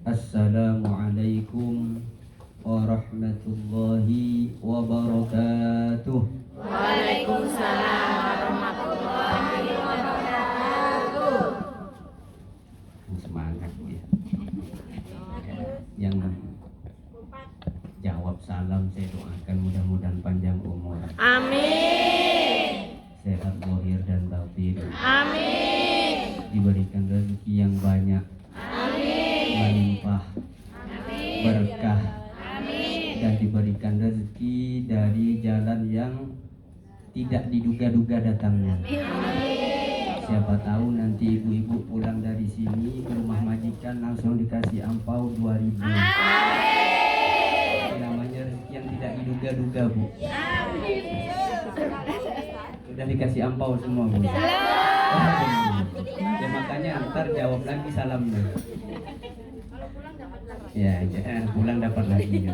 Assalamualaikum warahmatullahi wabarakatuh. Waalaikumsalam warahmatullahi wabarakatuh. Semangat ya. Yang jawab salam saya doakan mudah-mudahan panjang umur. Amin. Sehat lahir dan batin. Amin. Diberikan rezeki yang banyak. Amin. Melimpah. Amin. Berkah. Amin. Dan diberikan rezeki dari jalan yang tidak diduga-duga datangnya. Siapa tahu nanti ibu-ibu pulang dari sini ke rumah majikan langsung dikasih ampau 2.000. Namanya rezeki yang tidak diduga-duga, Bu. Sudah dikasih ampau semua, Bu. Ya makanya antar jawab lagi salamnya. Ya, pulang dapat lagi.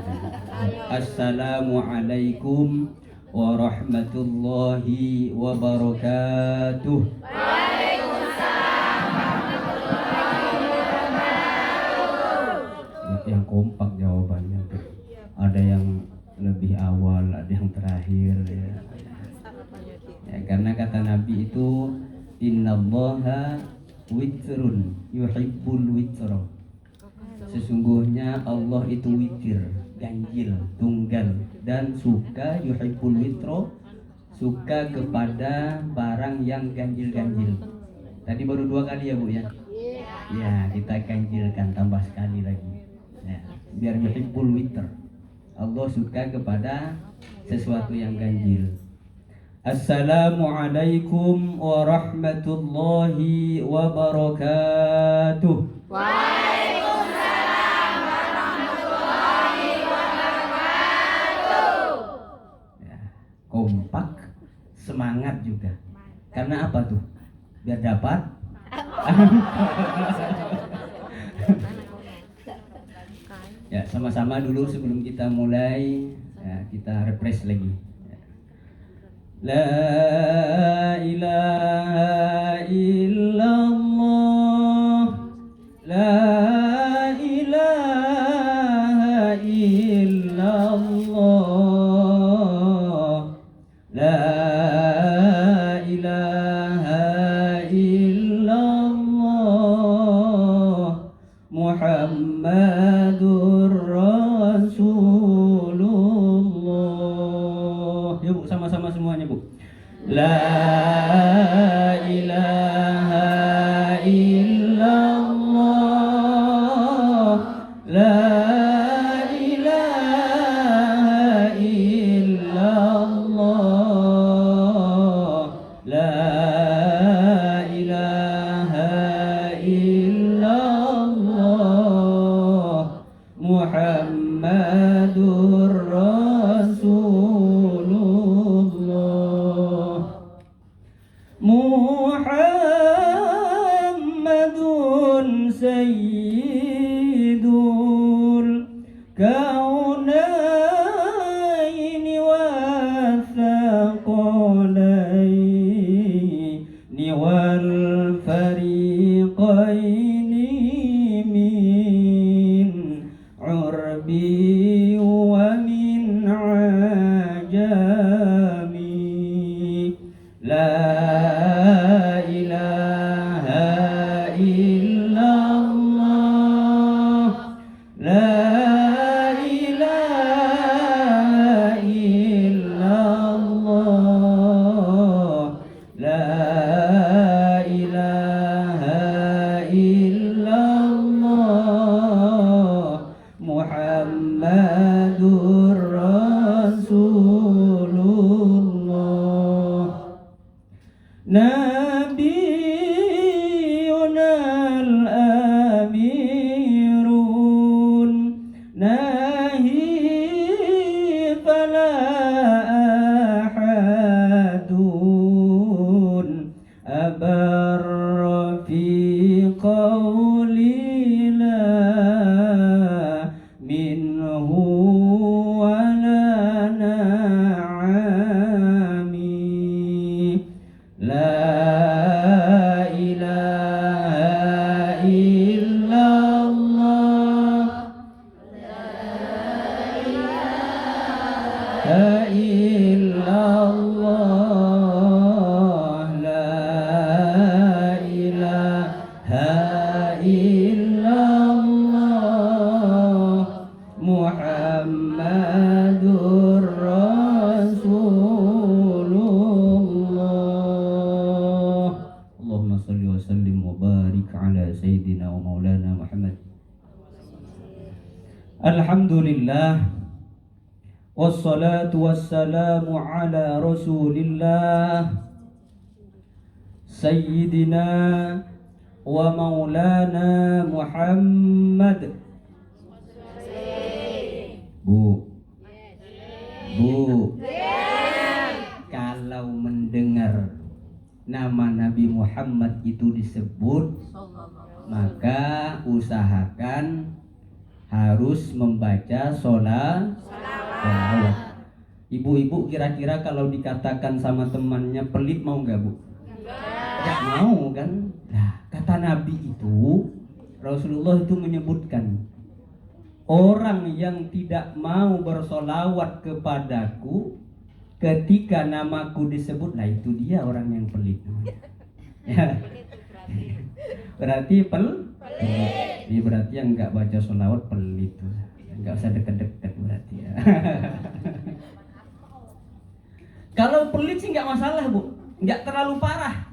Assalamualaikum warahmatullahi wabarakatuh. Waalaikumsalam warahmatullahi wabarakatuh. Yang kompak jawabannya tuh. Ada yang lebih awal, ada yang terakhir ya. Ya, karena kata Nabi itu innallaha witrun yuhibbul witra. Sesungguhnya Allah itu witir, ganjil, tunggal, dan suka yuhibbul witro, suka kepada barang yang ganjil-ganjil. Tadi baru 2 kali ya, Bu ya? Ya, kita ganjilkan tambah sekali lagi. Ya, biar yuhibbul witr. Allah suka kepada sesuatu yang ganjil. Assalamualaikum warahmatullahi wabarakatuh. Waalaikumsalam warahmatullahi wabarakatuh. Ya, kompak, semangat juga. Karena apa tuh? Biar dapat. Ya, sama-sama dulu sebelum kita mulai, ya, kita refresh lagi. La ilaha illallah, la ilaha illallah, la ilaha illallah, Muhammadur Rasulullah. Ya, Bu, sama-sama semuanya, Bu. La ilaha illallah, la ilaha illallah, la ilaha illallah, Muhammadur Rasulullah. Muhammadun sayyidul kaunaini wa thaqalaini wal fariqaini min urbi wa min ajami. La ilaha illallah, la ilaha Muhammad. Alhamdulillah wassalatu wassalamu ala Rasulillah Sayyidina wa maulana Muhammad. Bu, kalau mendengar nama Nabi Muhammad itu disebut, maka usahakan harus membaca sholawat. Ibu-ibu kira-kira kalau dikatakan sama temannya pelit mau nggak, Bu? Nggak mau kan? Nah, kata Nabi itu, Rasulullah itu menyebutkan, orang yang tidak mau bersolawat kepadaku ketika namaku disebut, nah itu dia orang yang pelit. Ya. Berarti pelit. Ini berarti yang nggak baca solawat pelit. Nggak usah deket-deket berarti ya. Kalau pelit sih nggak masalah, Bu, nggak terlalu parah.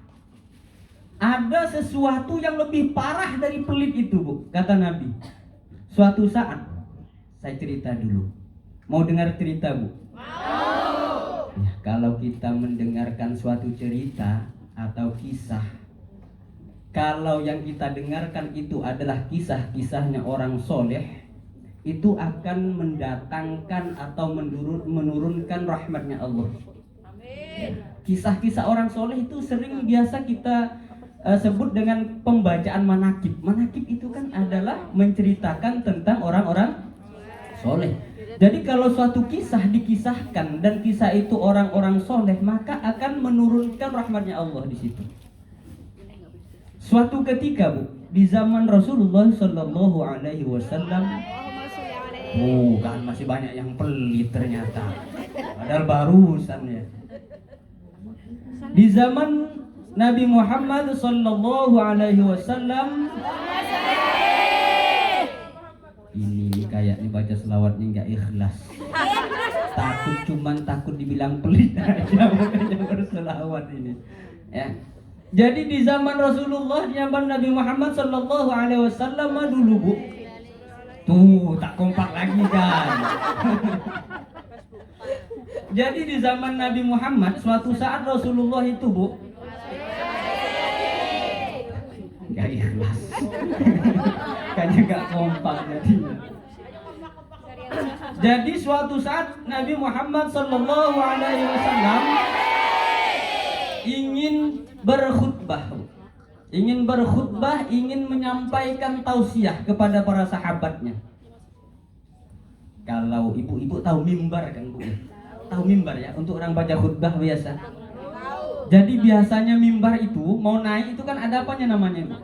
Ada sesuatu yang lebih parah dari pelit itu, Bu, kata Nabi. Suatu saat, saya cerita dulu. Mau dengar cerita, Bu? Mau. Ya, kalau kita mendengarkan suatu cerita atau kisah, kalau yang kita dengarkan itu adalah kisah-kisahnya orang soleh, itu akan mendatangkan atau menurunkan rahmatnya Allah. Amin. Kisah-kisah orang soleh itu sering biasa kita sebut dengan pembacaan manakib. Manakib itu kan adalah menceritakan tentang orang-orang soleh. Jadi kalau suatu kisah dikisahkan dan kisah itu orang-orang soleh, maka akan menurunkan rahmatnya Allah di situ. Suatu ketika, Bu, di zaman Rasulullah Shallallahu Alaihi Wasallam, kan masih banyak yang pelit ternyata. Padahal barusan ya. Di zaman Nabi Muhammad Sallallahu Alaihi Wasallam, ini kayaknya baca selawatnya nggak ikhlas. Takut dibilang pelit aja makanya berselawat ini. Ya. Jadi di zaman Rasulullah, di zaman Nabi Muhammad Sallallahu Alaihi Wasallam dulu, Bu, tuh tak kompak lagi kan. Jadi di zaman Nabi Muhammad suatu saat Rasulullah itu, Bu, gak ikhlas. Kayaknya gak kompak jadinya. Jadi suatu saat Nabi Muhammad Sallallahu Alaihi Wasallam ingin berkhutbah, ingin menyampaikan tausiah kepada para sahabatnya. Kalau ibu-ibu tahu mimbar kan, Bu? Tahu mimbar ya, untuk orang baca khutbah biasa. Jadi biasanya mimbar itu mau naik itu kan ada apanya namanya, Bu?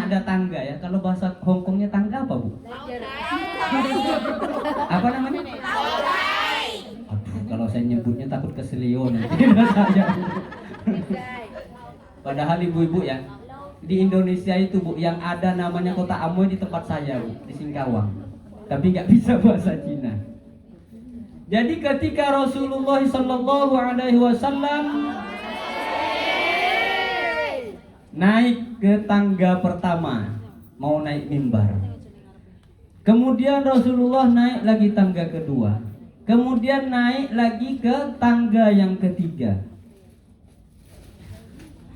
Ada tangga ya. Kalau bahasa Hongkongnya tangga apa, Bu? Apa namanya? Aduh, kalau saya nyebutnya takut keselio nanti saya. Padahal ibu-ibu ya, di Indonesia itu, Bu, yang ada namanya kota Amoy di tempat saya, Bu, di Singkawang. Tapi nggak bisa bahasa Cina. Jadi ketika Rasulullah Sallallahu Alaihi Wasallam naik ke tangga pertama, mau naik mimbar. Kemudian Rasulullah naik lagi tangga kedua. Kemudian naik lagi ke tangga yang ketiga.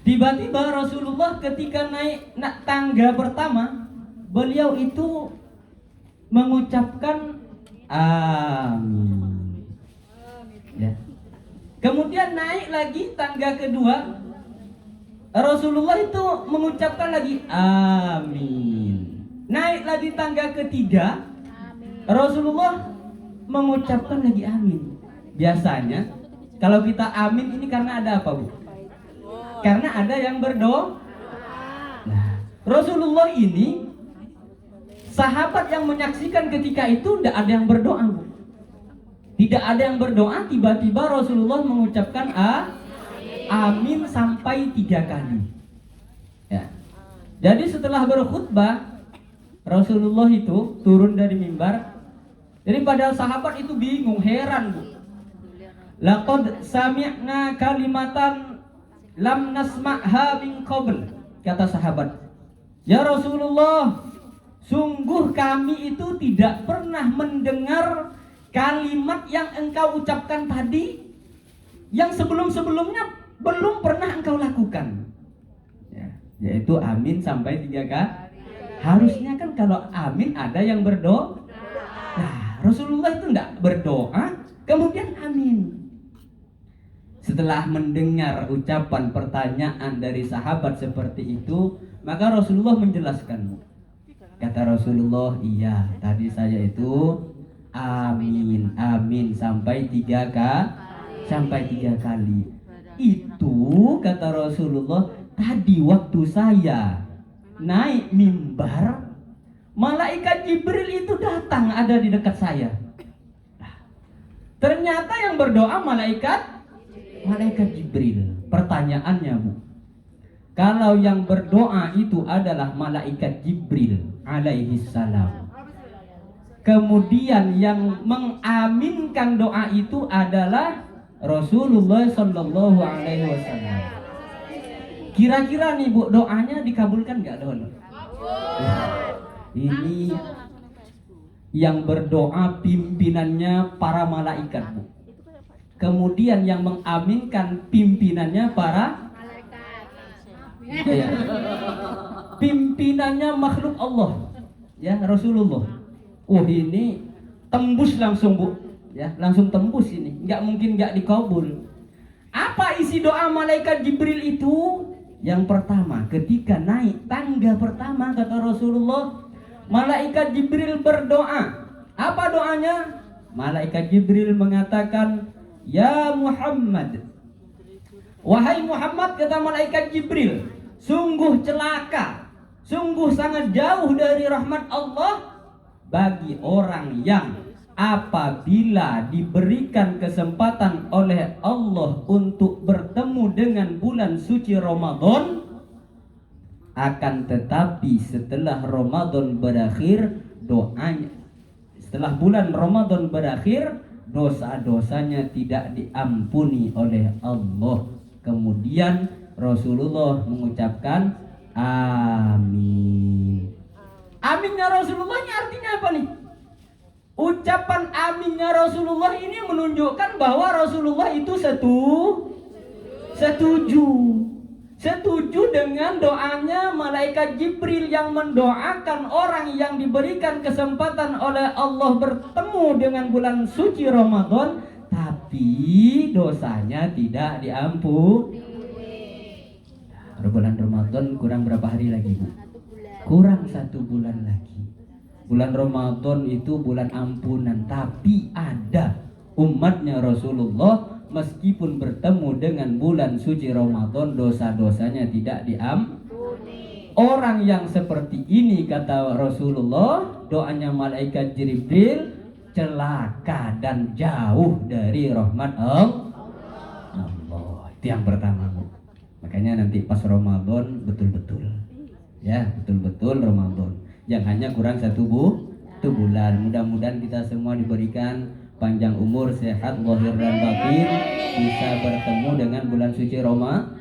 Tiba-tiba Rasulullah ketika naik tangga pertama, beliau itu mengucapkan amin. Ya. Kemudian naik lagi tangga kedua, Rasulullah itu mengucapkan lagi amin. Naik lagi tangga ketiga, Rasulullah mengucapkan lagi amin. Biasanya kalau kita amin ini karena ada apa, Bu? Karena ada yang berdoa. Nah, Rasulullah ini sahabat yang menyaksikan ketika itu tidak ada yang berdoa, Bu. Tidak ada yang berdoa, tiba-tiba Rasulullah mengucapkan amin sampai 3 kali. Ya. Jadi setelah berkhutbah, Rasulullah itu turun dari mimbar. Jadi pada sahabat itu bingung, heran, Bu. Laqad sami'na kalimatan lam nasma'ha min qabl, kata sahabat. Ya Rasulullah, sungguh kami itu tidak pernah mendengar kalimat yang engkau ucapkan tadi, yang sebelum-sebelumnya belum pernah engkau lakukan. Ya, yaitu amin sampai 3 kali. Harusnya kan kalau amin ada yang berdoa. Nah, Rasulullah itu tidak berdoa, kemudian amin. Setelah mendengar ucapan pertanyaan dari sahabat seperti itu, maka Rasulullah menjelaskan. Kata Rasulullah, iya, tadi saya itu amin, amin sampai 3 kali. Itu kata Rasulullah, tadi waktu saya naik mimbar, malaikat Jibril itu datang ada di dekat saya. Ternyata yang berdoa malaikat Jibril. Pertanyaannya, Bu, kalau yang berdoa itu adalah malaikat Jibril alaihi salam, kemudian yang mengaminkan doa itu adalah Rasulullah sallallahu alaihi wasallam, kira-kira nih Bu, doanya dikabulkan nggak dulu? Ini yang berdoa pimpinannya para malaikat, Bu. Kemudian yang mengaminkan pimpinannya para ya, pimpinannya makhluk Allah, ya Rasulullah. Ini tembus langsung, Bu, ya langsung tembus ini, nggak mungkin nggak dikabul. Apa isi doa malaikat Jibril itu? Yang pertama, ketika naik tangga pertama kata Rasulullah, malaikat Jibril berdoa. Apa doanya? Malaikat Jibril mengatakan, ya Muhammad, wahai Muhammad, kata malaikat Jibril, sungguh celaka, sungguh sangat jauh dari rahmat Allah bagi orang yang apabila diberikan kesempatan oleh Allah untuk bertemu dengan bulan suci Ramadan, akan tetapi setelah Ramadan berakhir, doanya setelah bulan Ramadan berakhir, dosa-dosanya tidak diampuni oleh Allah. Kemudian Rasulullah mengucapkan amin. Aminnya Rasulullah ini artinya apa nih? Ucapan aminnya Rasulullah ini menunjukkan bahwa Rasulullah itu setuju dengan doanya malaikat Jibril yang mendoakan orang yang diberikan kesempatan oleh Allah bertemu dengan bulan suci Ramadan, tapi dosanya tidak diampuni. Bulan Ramadan kurang berapa hari lagi, Bu? Kurang 1 bulan lagi. Bulan Ramadan itu bulan ampunan, tapi ada umatnya Rasulullah meskipun bertemu dengan bulan suci Ramadan, dosa-dosanya tidak diampuni. Orang yang seperti ini kata Rasulullah, doanya malaikat Jibril, celaka dan jauh dari rahmat Allah. Itu yang pertama, Bu. Makanya nanti pas Ramadan betul-betul, ya betul-betul Ramadan. Yang hanya kurang 1 bulan. Mudah-mudahan kita semua diberikan panjang umur, sehat, zahir dan batin, bisa bertemu dengan bulan suci Ramadan.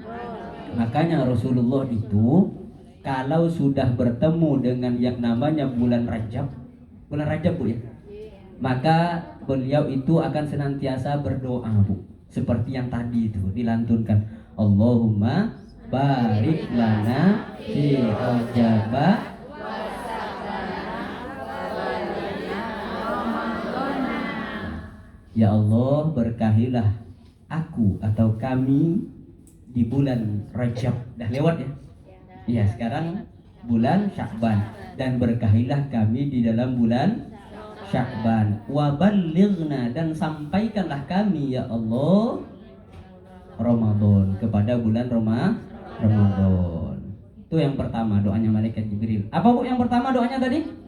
Makanya Rasulullah itu kalau sudah bertemu dengan yang namanya bulan Rajab, Bu ya, maka beliau itu akan senantiasa berdoa, Bu, seperti yang tadi itu dilantunkan, Allahumma barik lana fi Rajab. Ya Allah, berkahilah aku atau kami di bulan Rajab. Dah lewat ya? Iya, sekarang bulan Sya'ban. Dan berkahilah kami di dalam bulan Sya'ban. Wa ballighna, dan sampaikanlah kami ya Allah Ramadan, kepada bulan Ramadan. Itu yang pertama doanya malaikat Jibril. Apa, Bu, yang pertama doanya tadi?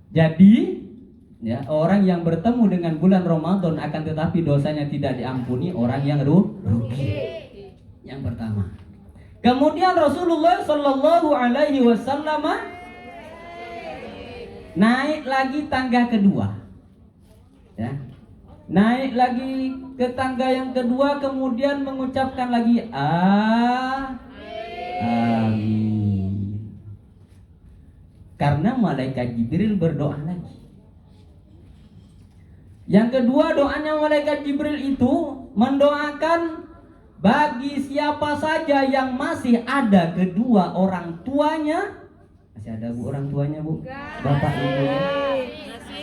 Jadi ya, orang yang bertemu dengan bulan Ramadan akan tetapi dosanya tidak diampuni, orang yang rugi. Yang pertama. Kemudian Rasulullah Shallallahu Alaihi Wasallam naik lagi tangga kedua. Ya. Naik lagi ke tangga yang kedua, kemudian mengucapkan lagi amin. Karena malaikat Jibril berdoa lagi. Yang kedua, doanya malaikat Jibril itu mendoakan bagi siapa saja yang masih ada kedua orang tuanya. Masih ada bu orang tuanya bu? Bapak ibunya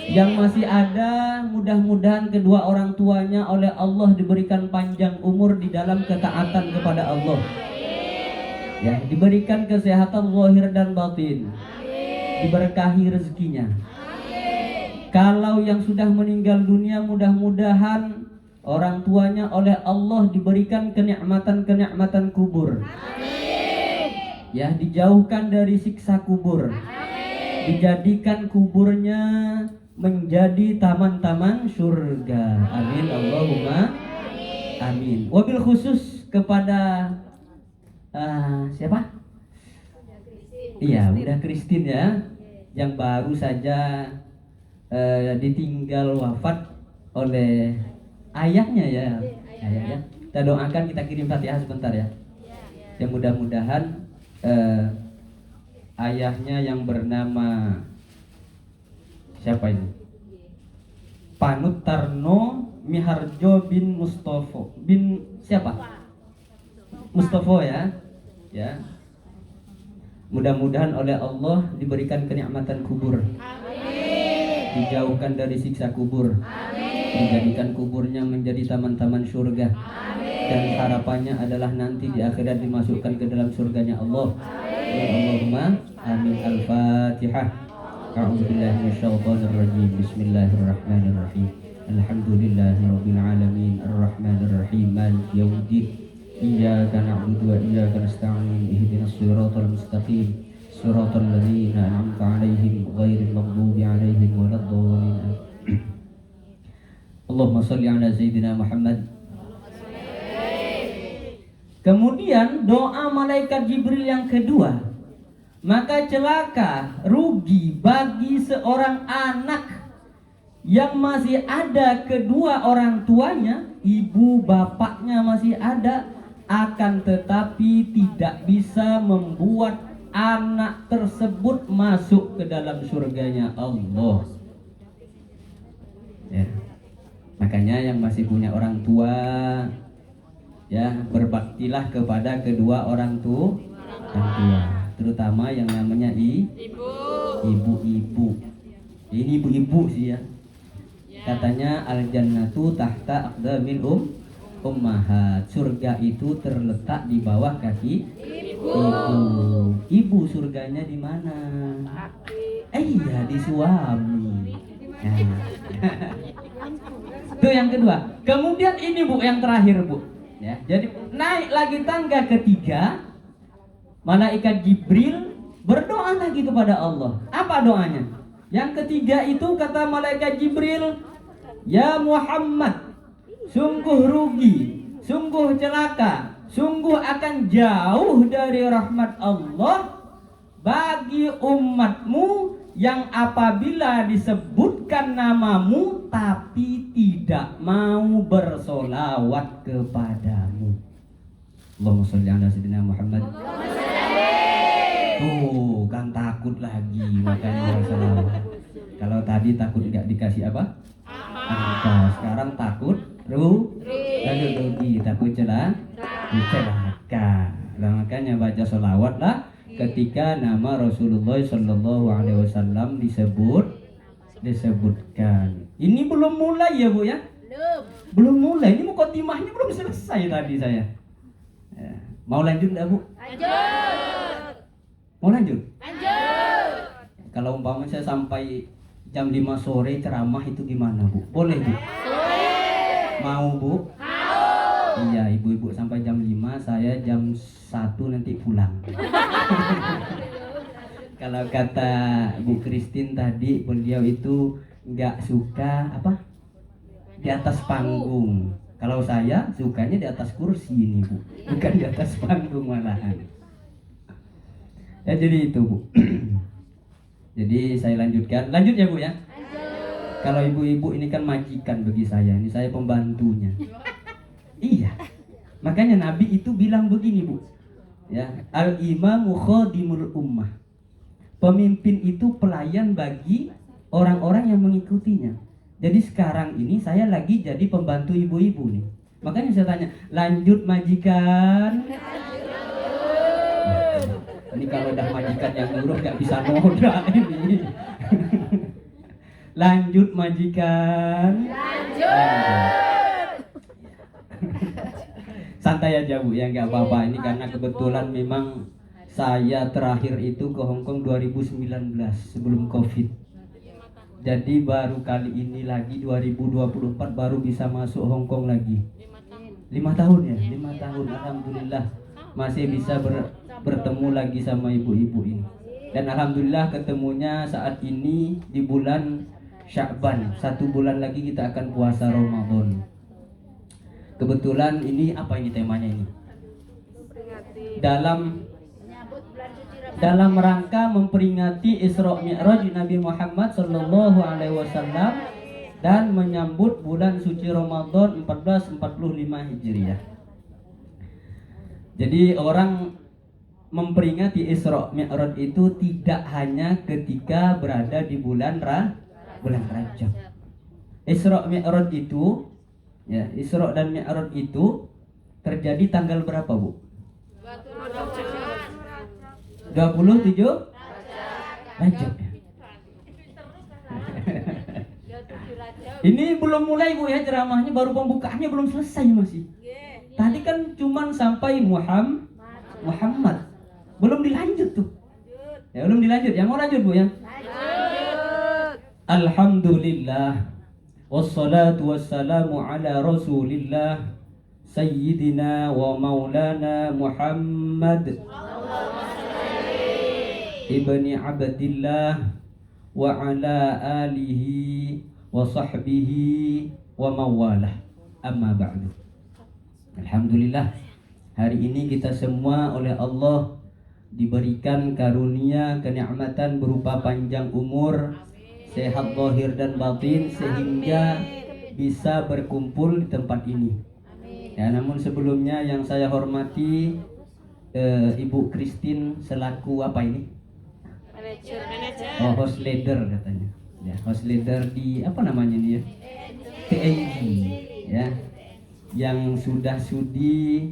yang masih ada, mudah-mudahan kedua orang tuanya oleh Allah diberikan panjang umur di dalam ketaatan kepada Allah. Ya, diberikan kesehatan zahir dan batin. Diberkahi rezekinya. Kalau yang sudah meninggal dunia, mudah-mudahan orang tuanya oleh Allah diberikan kenikmatan-kenikmatan kubur. Ya, dijauhkan dari siksa kubur. Dijadikan kuburnya menjadi taman-taman surga. Amin Allahumma amin. Wabil khusus kepada siapa? Iya, udah Kristin ya, yang baru saja ditinggal wafat oleh ayahnya ya. Ayahnya. Kita doakan, kita kirim Fatihah sebentar ya. Yang mudah-mudahan ayahnya yang bernama siapa ini? Panut Tarno Miharjo bin Mustofa bin siapa? Mustofa ya. Ya. Mudah-mudahan oleh Allah diberikan kenikmatan kubur. Dijauhkan dari siksa kubur. Dijadikan kuburnya menjadi taman-taman surga. Dan harapannya adalah nanti di akhirat dimasukkan ke dalam surganya Allah. Allahumma amin. Al-Fatihah. A'udzubillahi minasyaitonir rajim. Bismillahirrahmanirrahim. Alhamdulillahirabbil alamin. Arrahmanir rahim. Maliki yaumiddin. Iyyaka na'budu wa iyyaka nasta'in. Ihdinas siratal mustaqim. Siratal ladzina an'amta 'alaihim ghairil maghdubi 'alaihim waladdallin. Allahumma shalli 'ala sayyidina Muhammad. Kemudian doa malaikat Jibril yang kedua, maka celaka, rugi bagi seorang anak yang masih ada kedua orang tuanya, ibu bapaknya masih ada, akan tetapi tidak bisa membuat anak tersebut masuk ke dalam surganya Allah. Ya. Makanya yang masih punya orang tua, ya, berbaktilah kepada kedua orang tua, terutama yang namanya ibu-ibu. Ini ibu-ibu sih ya. Katanya al-jannatu tahta aqdamil ummahat. Surga itu terletak di bawah kaki ibu. Ibu surganya di mana? Iya, di suami. Nah. Itu yang kedua. Kemudian ini bu, yang terakhir bu. Ya, jadi naik lagi tangga ketiga, malaikat Jibril berdoa lagi kepada Allah. Apa doanya? Yang ketiga itu kata malaikat Jibril, ya Muhammad, sungguh rugi, sungguh celaka, sungguh akan jauh dari rahmat Allah bagi umatmu yang apabila disebutkan namamu tapi tidak mau bersolawat kepadamu. Allahumma sholli ala sayyidina Muhammad. Tuh kan takut lagi makanya bersolawat. Kalau tadi takut nggak dikasih apa? Angka. Sekarang takut rugi, takut celaka. Nah, makanya baca solawat lah ketika nama Rasulullah Shallallahu Alaihi Wasallam disebutkan. Ini belum mulai ya bu ya? Belum mulai. Ini mukadimahnya belum selesai tadi saya. Ya. Mau lanjut nggak bu? Lanjut. Mau lanjut? Lanjut. Kalau umpama saya sampai jam 5 sore ceramah itu gimana bu? Boleh bu? Mau bu? Mau. Iya, ibu-ibu sampai jam 5, saya jam 1 nanti pulang. Kalau kata Bu Kristin tadi, beliau itu nggak suka apa? Di atas panggung. Kalau saya sukanya di atas kursi ini bu, bukan di atas panggung malahan. Ya jadi itu bu. Jadi saya lanjutkan. Lanjut ya bu ya. Kalau ibu-ibu ini kan majikan bagi saya, ini saya pembantunya. Iya. Makanya Nabi itu bilang begini, Bu. Ya, al-imamu khadimul ummah. Pemimpin itu pelayan bagi orang-orang yang mengikutinya. Jadi sekarang ini saya lagi jadi pembantu ibu-ibu nih. Makanya saya tanya, lanjut majikan. Ini kalau udah majikan yang nurut gak bisa noda ini. Lanjut majikan. Santai aja Bu ya, nggak apa-apa. Ini karena kebetulan memang saya terakhir itu ke Hong Kong 2019 sebelum Covid. Jadi baru kali ini lagi 2024 baru bisa masuk Hong Kong lagi. 5 tahun ya, 5 tahun. Alhamdulillah masih bisa bertemu lagi sama ibu-ibu ini. Dan alhamdulillah ketemunya saat ini di bulan Sya'ban. 1 bulan lagi kita akan puasa Ramadan. Kebetulan ini apa ini temanya ini? Dalam rangka memperingati Isra Mi'raj Nabi Muhammad sallallahu alaihi wasallam dan menyambut bulan suci Ramadan 1445 Hijriah. Jadi orang memperingati Isra Mi'raj itu tidak hanya ketika berada di bulan Rajab. Isra Mi'raj itu ya, Isra dan Mi'raj itu terjadi tanggal berapa, Bu? 27 Rajab ya. Ini belum mulai Bu ya ceramahnya, baru pembukaannya belum selesai masih. Tadi kan cuman sampai Muhammad. Belum dilanjut tuh. Ya, belum dilanjut. Yang mau lanjut Bu ya? Alhamdulillah. Wassalatu wassalamu ala rasulillah Sayyidina wa maulana Muhammad Ibni Abdillah wa ala alihi wa sahbihi wa mawalah. Amma ba'du. Alhamdulillah, hari ini kita semua oleh Allah diberikan karunia kenikmatan berupa panjang umur, sehat zahir dan batin, sehingga bisa berkumpul di tempat ini. Ya, namun sebelumnya yang saya hormati Ibu Christine selaku apa ini? Oh, host leader katanya. Ya, host leader di apa namanya ini ya? TNG ya. Yang sudah sudi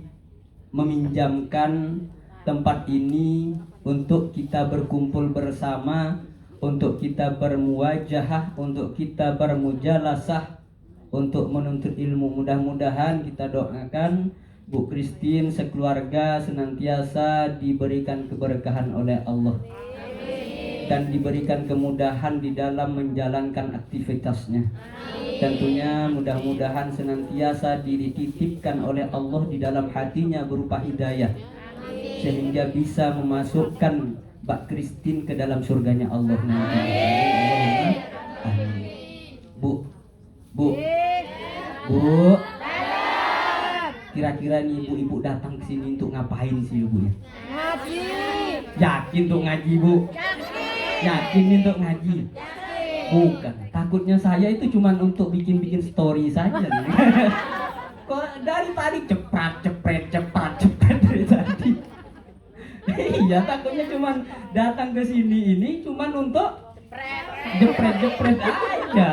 meminjamkan tempat ini untuk kita berkumpul bersama, untuk kita bermuwajahah, untuk kita bermujalasah, untuk menuntut ilmu. Mudah-mudahan kita doakan Bu Christine sekeluarga senantiasa diberikan keberkahan oleh Allah dan diberikan kemudahan di dalam menjalankan aktivitasnya. Tentunya mudah-mudahan senantiasa dititipkan oleh Allah di dalam hatinya berupa hidayah, sehingga bisa memasukkan Mbak Christine ke dalam surganya Allah nanti. Amin. Bu, kira-kira nih ibu-ibu datang ke sini untuk ngapain sih Bu ya? Ngaji. Yakin untuk ngaji Bu? Yakin untuk ngaji? Bukan. Takutnya saya itu cuma untuk bikin-bikin story saja. Kok dari tadi cepret dari tadi. Iya, takutnya cuma datang ke sini ini cuma untuk jepret aja.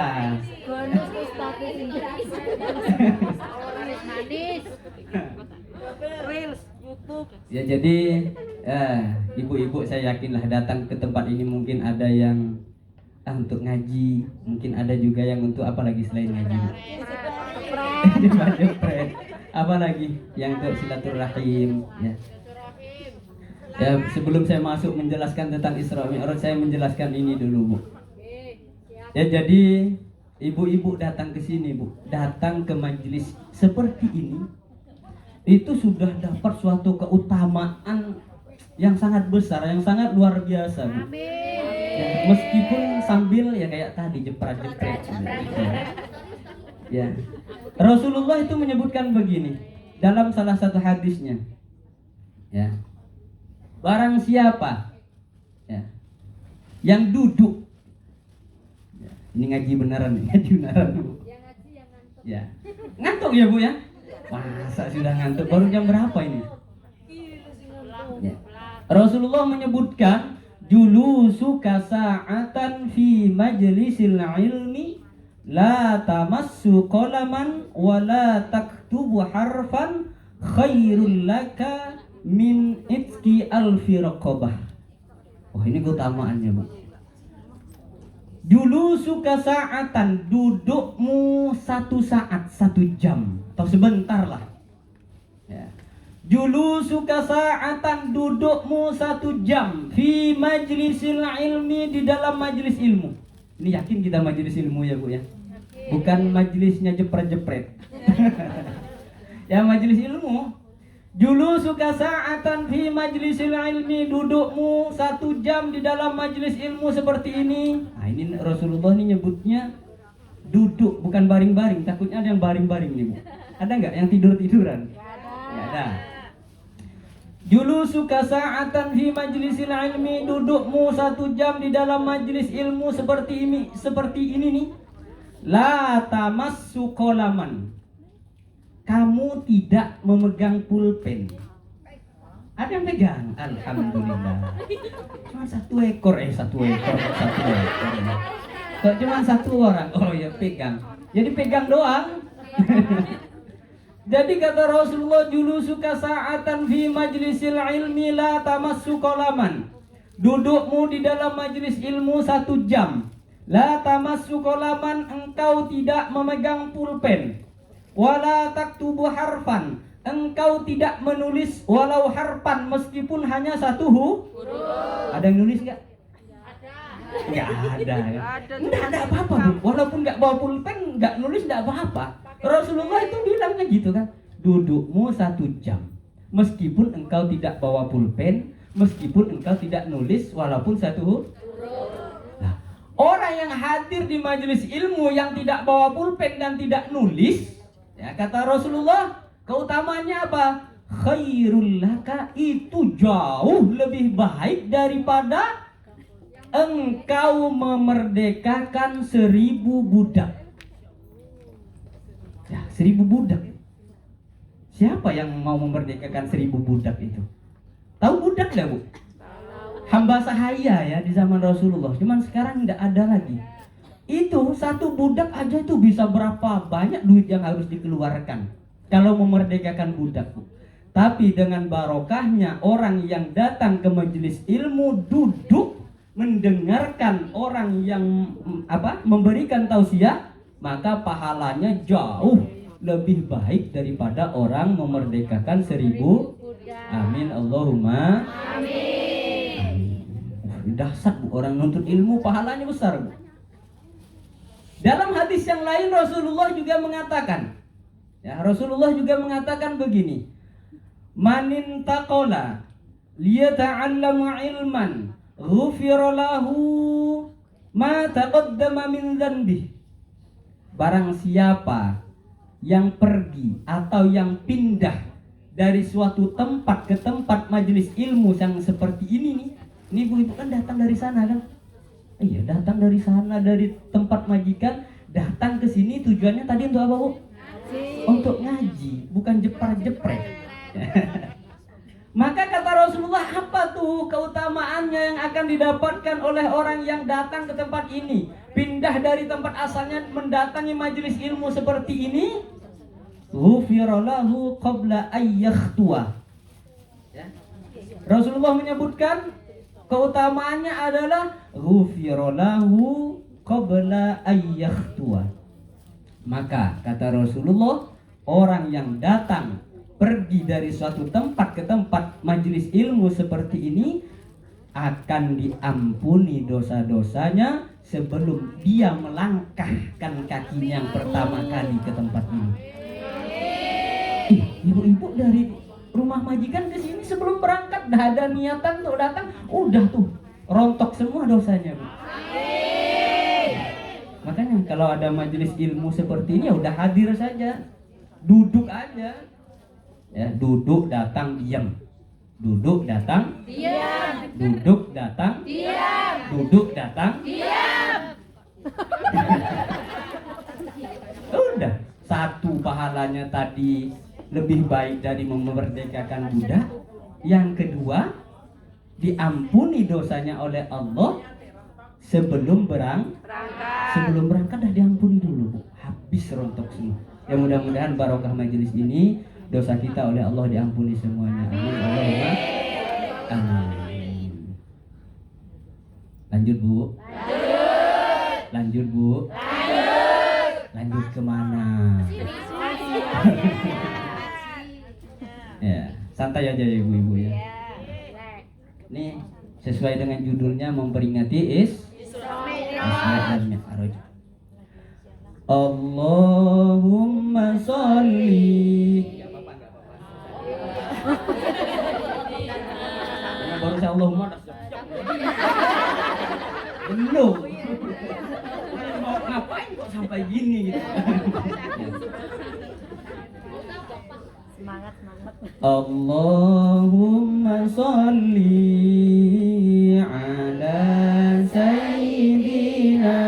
Ya jadi ibu-ibu saya yakinlah datang ke tempat ini mungkin ada yang untuk ngaji, mungkin ada juga yang untuk apa lagi selain ngaji. Jepret. Apa lagi yang untuk silaturahim ya. Ya, sebelum saya masuk menjelaskan tentang Isra Mi'raj, saya menjelaskan ini dulu, Bu. Ya, jadi ibu-ibu datang ke sini, Bu, datang ke majelis seperti ini, itu sudah dapat suatu keutamaan yang sangat besar, yang sangat luar biasa, Bu. Ya, meskipun sambil ya kayak tadi jepret-jepret. Ya. Rasulullah itu menyebutkan begini dalam salah satu hadisnya. Ya. Barang siapa ya, yang duduk Ini ngaji beneran nih, ngaji beneran Bu. Ya. Ngantuk ya Bu ya? Masa sudah ngantuk? Baru jam berapa ini? Ya. Rasulullah menyebutkan julusu kasa'atan fi majlisil ilmi la tamassu qalaman wa la taktubu harfan khairul laka min itki alfi raqabah. Oh, ini keutamaannya Bu. Julusu kasa'atan, dudukmu 1 saat, 1 jam atau sebentar lah. Ya. Julusu kasa'atan, dudukmu 1 jam fi majlisil ilmi, di dalam majlis ilmu. Ini yakin kita majlis ilmu ya Bu ya? Bukan majlisnya jepret-jepret. Ya majlis ilmu. Julusu kasa'atan fi majlisil ilmi, dudukmu 1 jam di dalam majlis ilmu seperti ini. Nah, ini Rasulullah ini nyebutnya duduk, bukan baring-baring. Takutnya ada yang baring-baring nih Bu. Ada nggak yang tidur-tiduran? Nggak ada. Julusu kasa'atan fi majlisil ilmi, dudukmu 1 jam di dalam majlis ilmu seperti ini nih. La tamassu qalaman, kamu tidak memegang pulpen. Ada yang pegang? Alhamdulillah. Cuma 1 ekor. Kok cuma 1 orang? Oh ya pegang. Jadi pegang doang. Jadi kata Rasulullah, julusu kasa'atan fi majlisil ilmi la tamassu qalaman. Dudukmu di dalam majlis ilmu 1 jam. La tamassu qalaman, engkau tidak memegang pulpen. Wala taktubu harfan, engkau tidak menulis walau harfan, meskipun hanya 1 huruf. Ada yang nulis nggak? Nggak ada. Nggak ada apa-apa Bu. Walaupun nggak bawa pulpen, nggak nulis, nggak apa-apa. Rasulullah itu bilangnya gitu kan, dudukmu 1 jam, meskipun engkau tidak bawa pulpen, meskipun engkau tidak nulis walaupun 1 huruf. Nah, orang yang hadir di majelis ilmu yang tidak bawa pulpen dan tidak nulis, ya, kata Rasulullah, keutamaannya apa? Khairul laka, itu jauh lebih baik daripada engkau memerdekakan 1000 budak. Ya, 1000 budak. Siapa yang mau memerdekakan 1000 budak itu? Tahu budak nggak Bu? Hamba sahaya ya di zaman Rasulullah. Cuman sekarang nggak ada lagi. Itu 1 budak aja itu bisa berapa banyak duit yang harus dikeluarkan kalau memerdekakan budak Bu. Tapi dengan barokahnya orang yang datang ke majelis ilmu, duduk mendengarkan orang yang memberikan tausiah, maka pahalanya jauh lebih baik daripada orang memerdekakan 1000. Amin Allahumma amin. Dahsyat Bu, orang nuntut ilmu pahalanya besar Bu. Dalam hadis yang lain Rasulullah juga mengatakan begini, manin taqala liyata'allamu ilman ghufira lahu ma taqaddama min dzanbih. Barang siapa yang pergi atau yang pindah dari suatu tempat ke tempat majelis ilmu yang seperti ini nih. Ini ibu-ibu kan datang dari sana kan? Iya, datang dari sana, dari tempat majikan, datang ke sini tujuannya tadi untuk apa Bu? Untuk ngaji, bukan jepret-jepret. Maka kata Rasulullah, apa tuh keutamaannya yang akan didapatkan oleh orang yang datang ke tempat ini, pindah dari tempat asalnya mendatangi majelis ilmu seperti ini? Ghufira lahu qabla ayyakhtuwa. Ya. Rasulullah menyebutkan keutamaannya adalah ghufira lahu qabla ayyakhtuwa. Maka kata Rasulullah, orang yang datang pergi dari suatu tempat ke tempat majelis ilmu seperti ini akan diampuni dosa-dosanya sebelum dia melangkahkan kakinya yang pertama kali ke tempat ini. Ibu-ibu dari rumah majikan ke sini sebelum berangkat dah ada niatan untuk datang, udah tuh rontok semua dosanya Bu. Makanya kalau ada majelis ilmu seperti ini ya udah hadir saja, duduk aja. Ya, duduk datang diam. Duduk datang diam. Duduk datang diam. Duduk datang diam. Udah, satu pahalanya tadi lebih baik dari memerdekakan budak. Yang kedua, diampuni dosanya oleh Allah sebelum berangkat dah diampuni dulu. Habis rontok semua. Ya mudah-mudahan barokah majelis ini dosa kita oleh Allah diampuni semuanya. Amin. Allahumma amin. Lanjut Bu. Lanjut Bu. Lanjut kemana? Ya, santai aja ya ibu-ibu ya. Nih sesuai dengan judulnya memperingati Isra dan Mi'raj. Allahumma sholli. Baru saya Allahumma belum. Mau ngapain kok sampai gini gitu. Semangat. Allahumma sholli ala sayyidina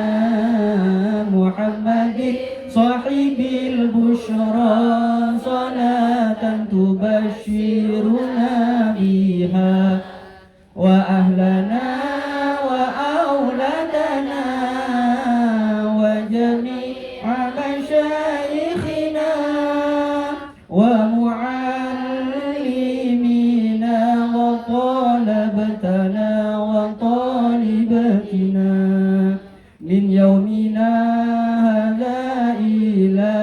Muhammadin sahibil bushra salatan tubashiruna biha wa ahlana wa auladana wa jami'a masyayikhina wa mu'allimina wa talabatana wa talibatina min yaumina hadha ila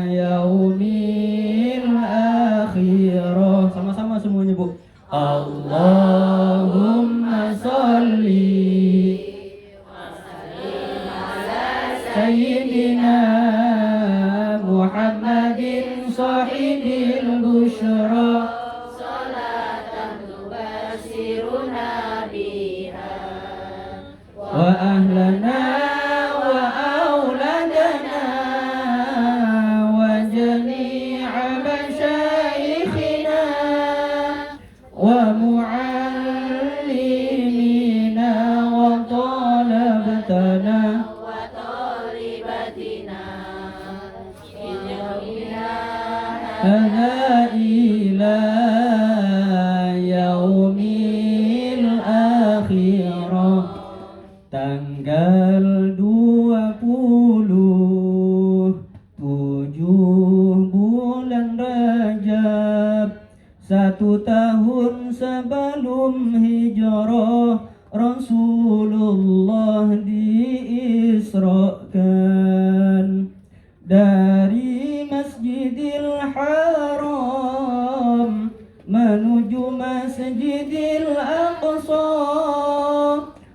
yaumil akhirah. Sama-sama semuanya Bu. Allahumma sholli sayyidina Muhammadin sahibil bushra salatan tubashiruna biha wa ahlana wa auladana wa jami'a masyayikhina wa mu'allimina wa talabatana wa talibatina hadha ila yaumil akhirah. Tanggal 27 bulan Rajab, 1 tahun sebelum hijrah Rasulullah diisrakan dari Masjidil Haram menuju Masjidil Aqsa.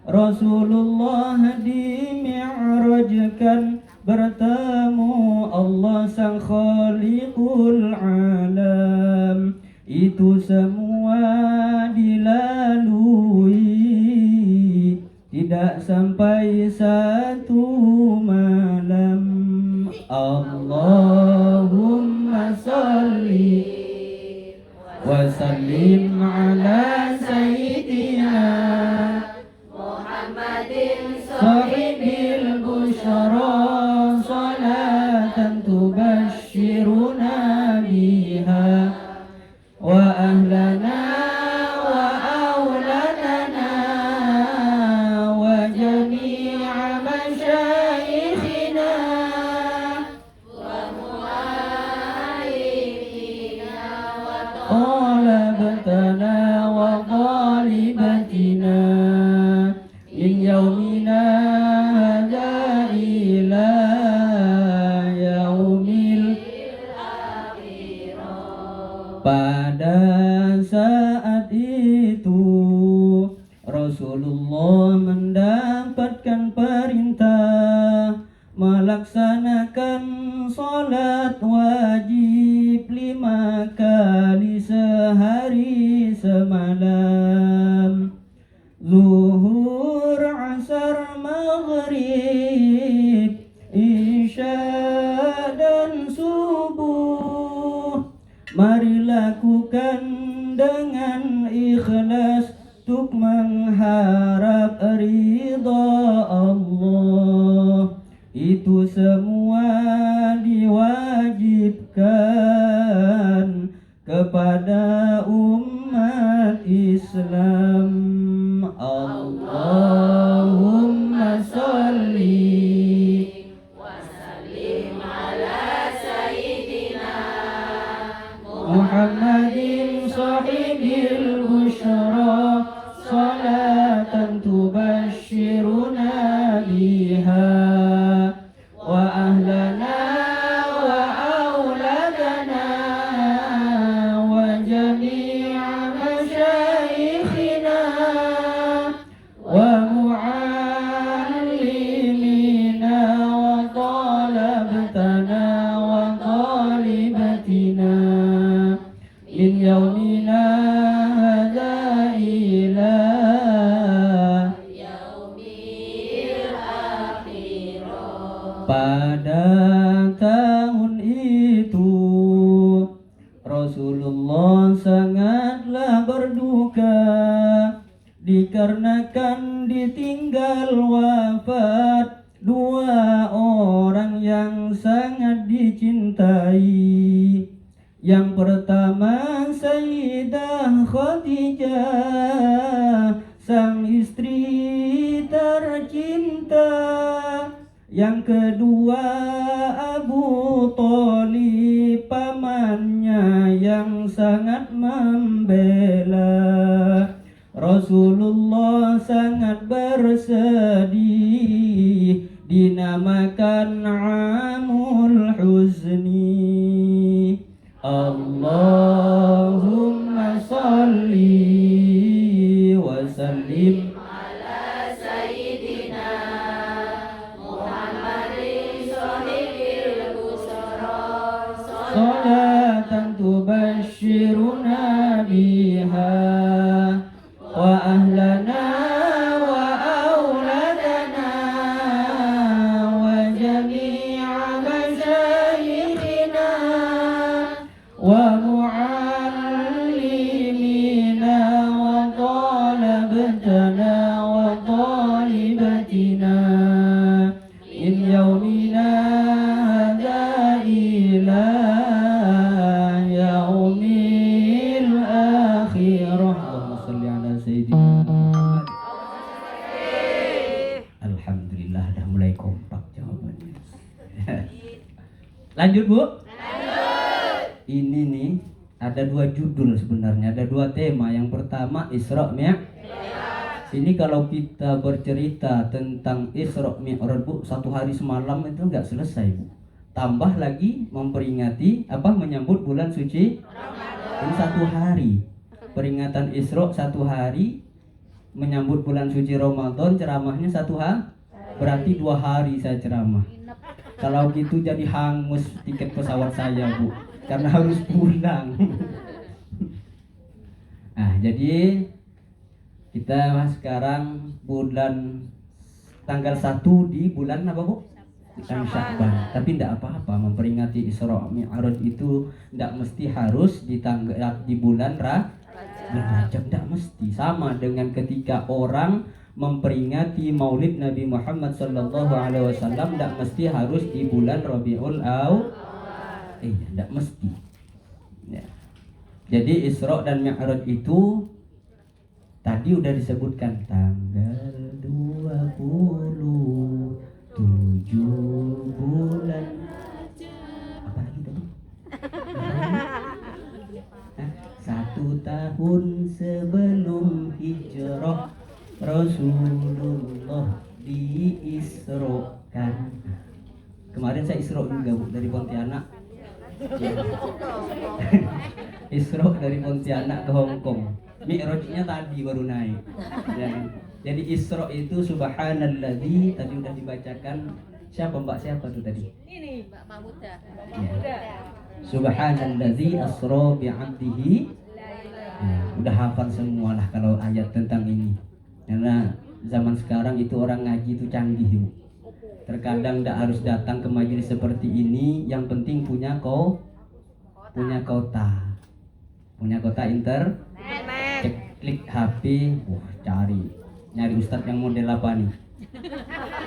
Rasulullah dimi'rajkan bertemu Allah sang khaliqul alam. Itu semua dilalui tidak sampai 1 malam. Allahumma sholli wa sallim ala sayyidina Muhammadin sahibil bushra salatan tubashiruna biha wa ahlana wa auladana wa jami'a masyayikhina wa mu'allimina wa talabatana wa talibatina min yaumina hadha ila yaumil akhirah. Pada saat itu Rasulullah mendapatkan perintah melaksanakan salat wajib 5 kali sehari semalam. Zuhur, asar, maghrib, isya dan subuh. Mari lakukan dengan ikhlas untuk mengharap ridha Allah. itu semua diwajibkan kepada umat Islam. Allahumma sholli Muhammadin sahibil busyra salatan tubashshiruna biha wa ahlana wa auladana wa jami'a masyayikhina wa muallimina wa talabtana wa talibatina min yaumina hadza ila pada tahun itu Rasulullah sangatlah berduka dikarenakan ditinggal wafat dua orang yang sangat dicintai. Yang pertama Sayyidah Khadijah, sang istri tercinta. Yang kedua Abu Thalib, pamannya yang sangat membela. Rasulullah sangat bersedih, dinamakan Amul Huzni. Allahumma salli wa sallim salatan tubashshiruna biha wa ahlana wa auladana wa jami'a masyayikhina wa muallimina wa talabtana wa talibatina in yaumina hadza ila yaumil akhirah. Allahumma sholli ala sayyidina Muhammad. Alhamdulillah, dah mulai kompak jawabannya. Lanjut Bu. Ini nih ada dua judul sebenarnya, ada dua tema. Yang pertama Isra Mi'raj. Ini kalau kita bercerita tentang Isra Mi'raj Bu, satu hari semalam itu nggak selesai Bu. Tambah lagi memperingati menyambut bulan suci Ramadan. Ini satu hari. Peringatan Isra satu hari, menyambut bulan suci Ramadan ceramahnya satu hari. Berarti 2 hari saya ceramah. Kalau gitu jadi hangus tiket pesawat saya Bu, karena harus pulang. Nah, jadi kita sekarang tanggal 1 di bulan apa Bu? Bulan Sya'ban. Tapi tidak apa-apa, memperingati Isra Mi'raj itu tidak mesti harus di bulan Rajab, tidak mesti. Sama dengan ketika orang memperingati Maulid Nabi Muhammad sallallahu alaihi wasallam, tidak mesti harus di bulan Rabiul Awal. Tidak mesti. Ya. Jadi Isra dan Mi'raj itu tadi udah disebutkan tanggal 27 bulan apa lagi tadi? 1 tahun sebelum hijrah Rasulullah diisrokan. Kemarin saya isro juga Bu, dari Pontianak. Isra dari Pontianak ke Hongkong. Mi'rajnya tadi baru naik. Ya. Jadi Isra itu subhanalladzi, tadi udah dibacakan. Siapa Mbak, siapa tuh tadi? Ini Mbak Mahmuda. Ya. Subhanalladzi asra bi'abdihi. Ya, udah hafal semua lah kalau ayat tentang ini. Karena zaman sekarang itu orang ngaji itu canggih Bu. Terkadang tidak harus datang ke majelis seperti ini, yang penting punya kota. Punya kota internet. Klik HP, nyari ustadz yang model apa nih?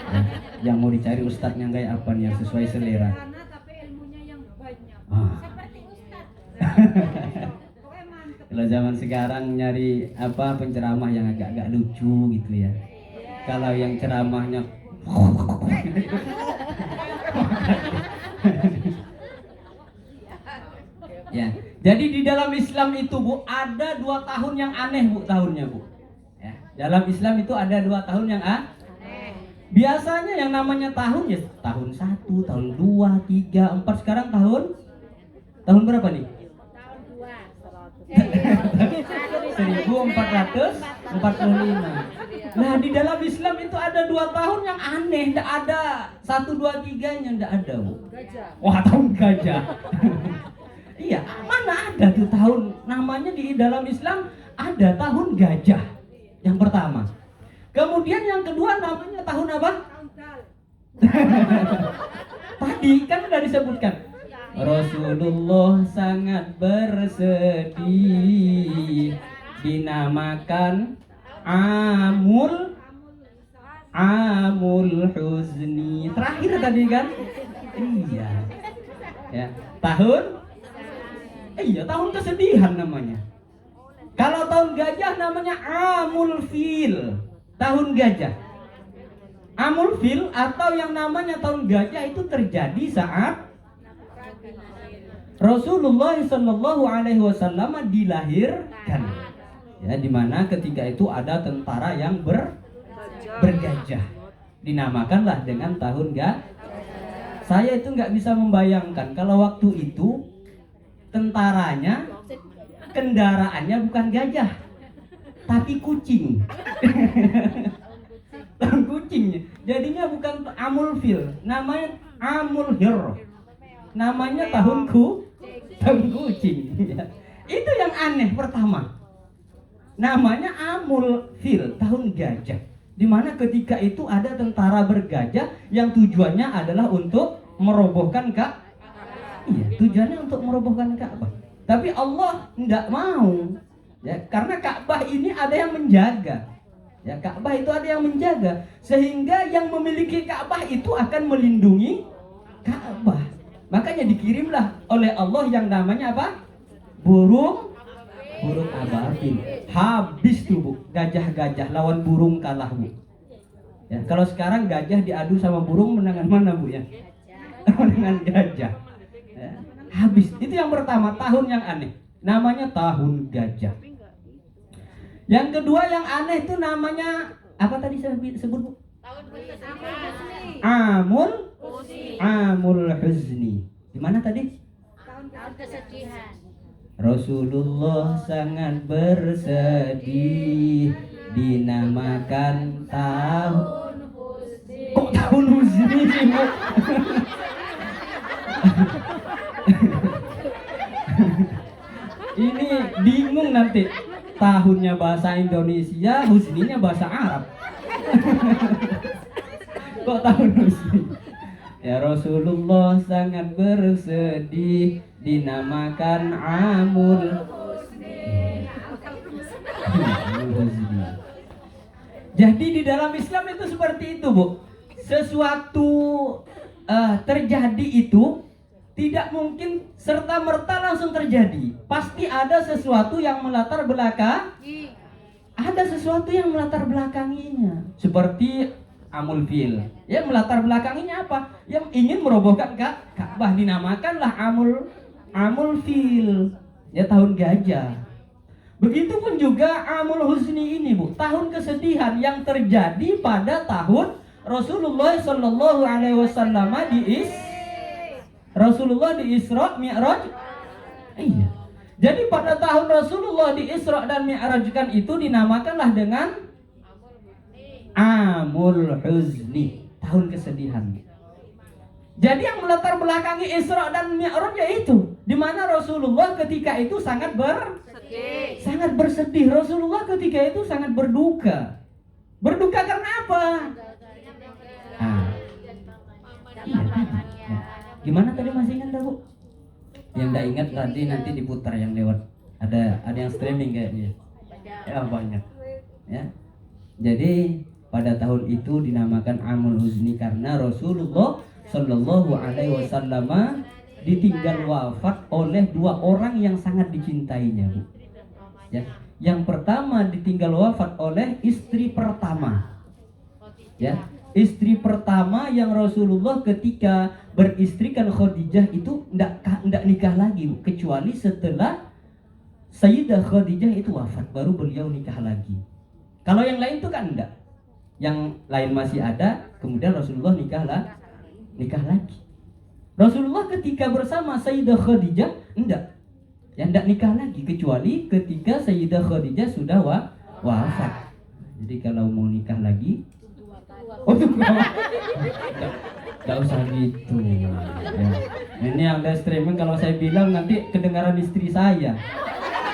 Ya, yang mau dicari ustadznya kayak apa nih yang sesuai selera. Tapi ilmunya yang banyak. Ah. Seperti ustadz. Pokoknya mantep. Kalau zaman sekarang nyari apa penceramah yang agak-agak lucu gitu ya. Kalau yang ceramahnya ya. Jadi di dalam Islam itu Bu ada 2 tahun yang aneh Bu tahunnya Bu. Ya, dalam Islam itu ada 2 tahun yang biasanya yang namanya tahun ya tahun 1, tahun 2, 3, 4 sekarang tahun berapa nih? Tahun 2. 1445. Nah di dalam Islam itu ada 2 tahun yang aneh, tidak ada 1, 2, 3-nya tidak ada Bu. Wah tahun gajah. Iya, mana ada tuh tahun namanya di dalam Islam ada tahun gajah yang pertama. Kemudian yang kedua namanya tahun apa? Tahun dal. Tadi kan udah disebutkan. Rasulullah sangat bersedih dinamakan Amul Huzni. Terakhir tadi kan? Iya. Ya, tahun kesedihan namanya. Kalau tahun gajah namanya Amul Fil. Tahun gajah. Amul Fil atau yang namanya tahun gajah itu terjadi saat Rasulullah Shallallahu Alaihi Wasallam dilahirkan. Ya, dimana ketika itu ada tentara yang bergajah. Dinamakanlah dengan tahun gajah. Saya itu nggak bisa membayangkan kalau waktu itu tentaranya kendaraannya bukan gajah, tapi kucing. Tahun kucingnya. Jadinya bukan Amul Fil, namanya Amul Hir. Namanya tahun kucing. Itu yang aneh pertama. Namanya Amul Fil, tahun gajah. Dimana ketika itu ada tentara bergajah yang tujuannya adalah untuk merobohkan Ka'bah. Iya, tujuannya untuk merobohkan Ka'bah. Tapi Allah tidak mau. Ya, karena Ka'bah ini ada yang menjaga. Ya, Ka'bah itu ada yang menjaga, sehingga yang memiliki Ka'bah itu akan melindungi Ka'bah. Makanya dikirimlah oleh Allah yang namanya apa? Burung ababil. Habis tuh Bu, gajah-gajah lawan burung kalah Bu. Ya, kalau sekarang gajah diadu sama burung menangan mana Bu ya? Menangan gajah. Ya, habis. Itu yang pertama, tahun yang aneh. Namanya tahun gajah. Yang kedua yang aneh itu namanya apa tadi saya sebut Bu? Amul Huzni. Gimana tadi? Tahun kesedihan. Rasulullah sangat bersedih dinamakan tahun kok tahun Huzni sih Bu? Ini bingung nanti tahunnya bahasa Indonesia, Huzninya bahasa Arab. Kok tahun Huzni? Ya Rasulullah sangat bersedih dinamakan Amul Huzni. Jadi di dalam Islam itu seperti itu Bu. Sesuatu terjadi itu tidak mungkin serta-merta langsung terjadi. Pasti ada sesuatu yang melatar belakangi. Ada sesuatu yang melatar belakanginya. Seperti Amul Fil. Ya, melatar belakanginya apa? Yang ingin merobohkan Ka'bah, dinamakanlah Amul Fil. Ya, tahun gajah. Begitupun juga Amul Huzni ini Bu, tahun kesedihan yang terjadi pada tahun Rasulullah Shallallahu Alaihi Wasallam Rasulullah di Isra Mi'raj. Iya. Jadi pada tahun Rasulullah di Isra dan Mi'rajkan itu dinamakanlah dengan Amul Huzni, tahun kesedihan. Jadi yang melatar belakangi Isra dan Mi'raj yaitu di mana Rasulullah ketika itu sangat bersedih. Rasulullah ketika itu sangat berduka. Berduka karena apa? Iya, ya. Gimana tadi masih ingat enggak Bu? Yang enggak ingat nanti diputar yang lewat. Ada yang streaming kayaknya. Ya banyak. Ya. Jadi pada tahun itu dinamakan Amul Huzni karena Rasulullah Shallallahu Alaihi Wasallam ditinggal wafat oleh dua orang yang sangat dicintainya, Bu. Ya, yang pertama ditinggal wafat oleh istri pertama. Ya, istri pertama yang Rasulullah ketika beristrikan Khadijah itu enggak nikah lagi, Bu, kecuali setelah Sayyidah Khadijah itu wafat baru beliau nikah lagi. Kalau yang lain itu kan enggak. Yang lain masih ada, kemudian Rasulullah nikah lagi. Rasulullah ketika bersama Sayyidah Khadijah enggak nikah lagi kecuali ketika Sayyidah Khadijah sudah wafat. Jadi kalau mau nikah lagi, enggak usah gitu. Ya. Ini yang ada streaming kalau saya bilang nanti kedengaran istri saya.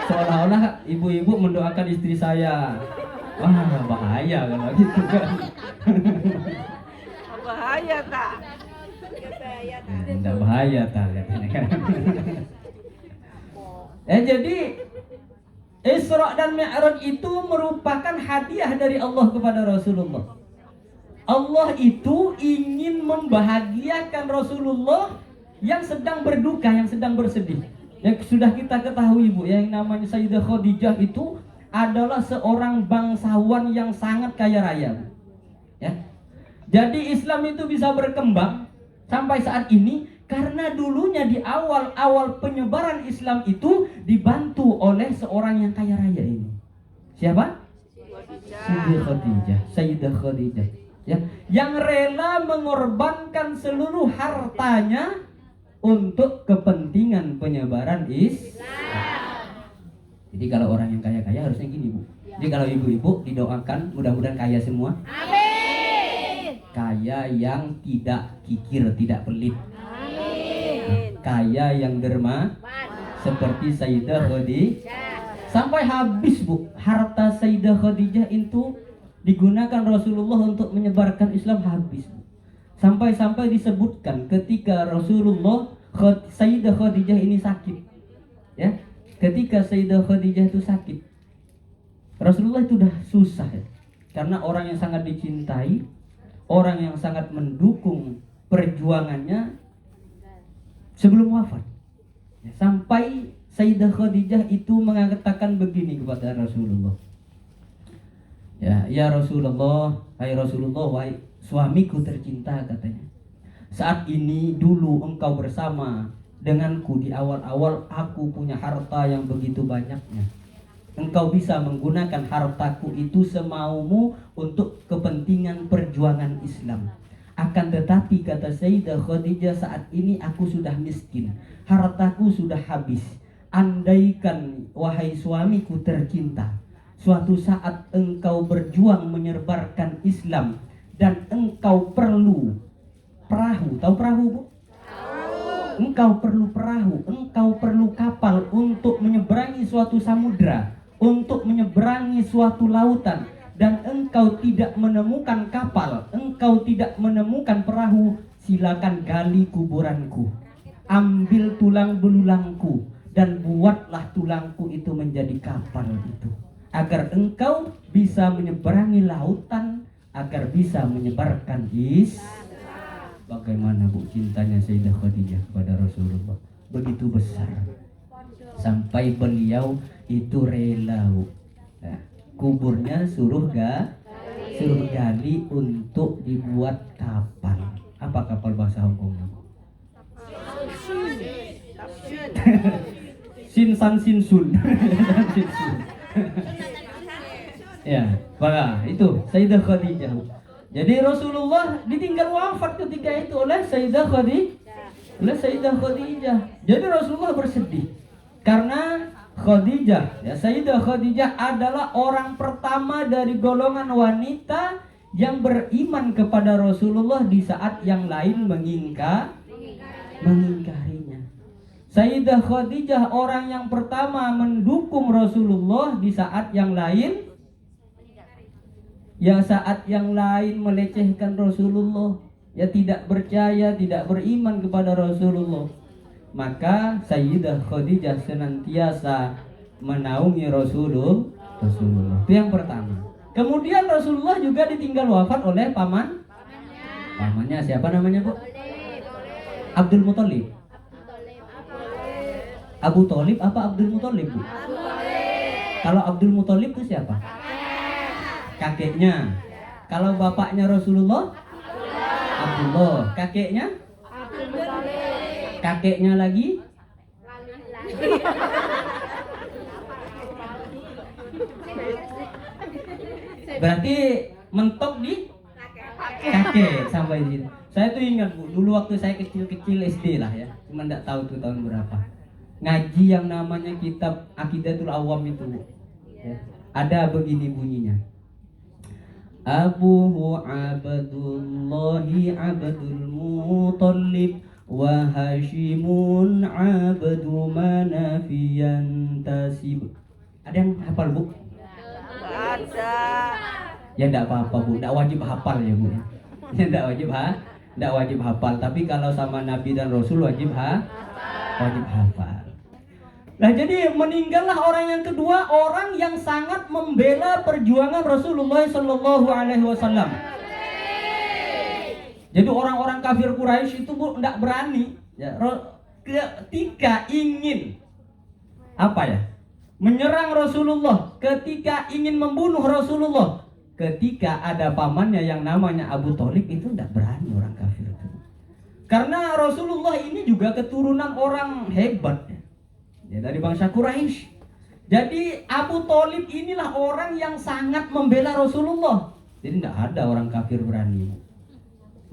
Seolah-olah ibu-ibu mendoakan istri saya. Wah, bahaya kalau gitu kan. Bahaya tak? Enggak bahaya tak katanya kan. Jadi Isra dan Mi'raj itu merupakan hadiah dari Allah kepada Rasulullah. Allah itu ingin membahagiakan Rasulullah yang sedang berduka, yang sedang bersedih. Yang sudah kita ketahui, Bu, yang namanya Sayyidah Khadijah itu adalah seorang bangsawan yang sangat kaya raya, Bu. Ya. Jadi Islam itu bisa berkembang sampai saat ini karena dulunya di awal penyebaran Islam itu dibantu oleh seorang yang kaya raya ini. Siapa? Sayyidah Khadijah. Ya, yang rela mengorbankan seluruh hartanya untuk kepentingan penyebaran Islam. Jadi kalau orang yang kaya-kaya harusnya gini, Bu. Jadi kalau ibu-ibu didoakan mudah-mudahan kaya semua. Amin. Kaya yang tidak kikir, tidak pelit. Amin. Kaya yang derma seperti Sayyidah Khadijah. Sampai habis, Bu, harta Sayyidah Khadijah itu digunakan Rasulullah untuk menyebarkan Islam habis, Bu. Sampai-sampai disebutkan ketika Rasulullah Sayyidah Khadijah ini sakit. Ya. Ketika Sayyidah Khadijah itu sakit, Rasulullah itu sudah susah ya. Karena orang yang sangat dicintai, orang yang sangat mendukung perjuangannya sebelum wafat. Ya, sampai Sayyidah Khadijah itu mengatakan begini kepada Rasulullah. Ya Rasulullah, hai Rasulullah, wahai suamiku tercinta, katanya. Saat ini dulu engkau bersama denganku di awal-awal aku punya harta yang begitu banyaknya. Engkau bisa menggunakan hartaku itu semaumu untuk kepentingan perjuangan Islam. Akan tetapi kata Sayyidah Khadijah, saat ini aku sudah miskin, hartaku sudah habis. Andaikan wahai suamiku tercinta, suatu saat engkau berjuang menyebarkan Islam dan engkau perlu perahu, tahu perahu, Bu? Engkau perlu perahu, engkau perlu kapal untuk menyeberangi suatu samudra, untuk menyeberangi suatu lautan, dan engkau tidak menemukan kapal, engkau tidak menemukan perahu, silakan gali kuburanku, ambil tulang belulangku, dan buatlah tulangku itu menjadi kapal itu, agar engkau bisa menyeberangi lautan, agar bisa menyebarkan Islam. Bagaimana, Bu, cintanya Sayyidah Khadijah kepada Rasulullah begitu besar sampai beliau itu rela, Bu. Nah, kuburnya suruh gali untuk dibuat kapal. Apa kapal bahasa Hongkongnya, Bu? Sinsan Sinsun. Ya, Pak, itu Sayyidah Khadijah. Jadi Rasulullah ditinggal wafat ketika itu oleh Sayyidah Khadijah. Jadi Rasulullah bersedih karena Khadijah, ya, Sayyidah Khadijah adalah orang pertama dari golongan wanita yang beriman kepada Rasulullah di saat yang lain mengingkarinya. Sayyidah Khadijah orang yang pertama mendukung Rasulullah di saat yang lain melecehkan Rasulullah, ya tidak percaya, tidak beriman kepada Rasulullah. Maka Sayyidah Khadijah senantiasa menaungi Rasulullah. Itu yang pertama. Kemudian Rasulullah juga ditinggal wafat oleh pamannya. Siapa namanya, Bu? Abdul Muthalib. Abu Thalib apa Abdul Muthalib, Bu? Kalau Abdul Muthalib itu siapa? Kakeknya. Kalau bapaknya Rasulullah? Abdullah. Kakeknya? Kakeknya lagi? Berarti mentok di kakek sampai di situ. Saya tuh ingat, Bu, dulu waktu saya kecil-kecil SD lah ya, cuma enggak tahu tuh tahun berapa. Ngaji yang namanya kitab Aqidatul Awam itu, Bu. Ya. Ada begini bunyinya. Abuhu Abdullahi Abdul Muthalib wa Hashimun Abdu Manafiyan Tasib. Ada yang hafal, Bu? Ada. Ya enggak apa-apa, Bu, enggak wajib hafal ya, Bu. Ya enggak wajib hafal, tapi kalau sama Nabi dan Rasul wajib hafal. Nah, jadi meninggallah orang yang kedua, orang yang sangat membela perjuangan Rasulullah Shallallahu Alaihi Wasallam. Jadi orang-orang kafir Quraisy itu, Bu, tidak berani ya, ketika ingin menyerang Rasulullah, ketika ingin membunuh Rasulullah, ketika ada pamannya yang namanya Abu Thalib, itu tidak berani orang kafir itu. Karena Rasulullah ini juga keturunan orang hebat ya, dari bangsa Quraisy. Jadi Abu Thalib inilah orang yang sangat membela Rasulullah. Jadi tidak ada orang kafir berani.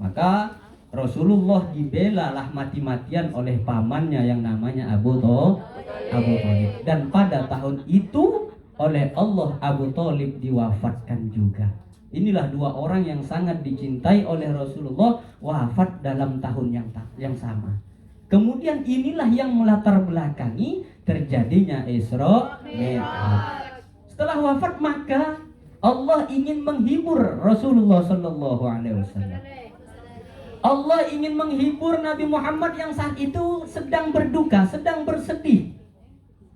Maka Rasulullah dibelalah mati-matian oleh pamannya yang namanya Abu Thalib. Dan pada tahun itu oleh Allah Abu Thalib diwafatkan juga. Inilah dua orang yang sangat dicintai oleh Rasulullah, wafat dalam tahun yang sama. Kemudian inilah yang melatar belakangi terjadinya Isra Mi'raj. Setelah wafat maka Allah ingin menghibur Rasulullah Sallallahu Alaihi Wasallam. Allah ingin menghibur Nabi Muhammad yang saat itu sedang berduka, sedang bersedih.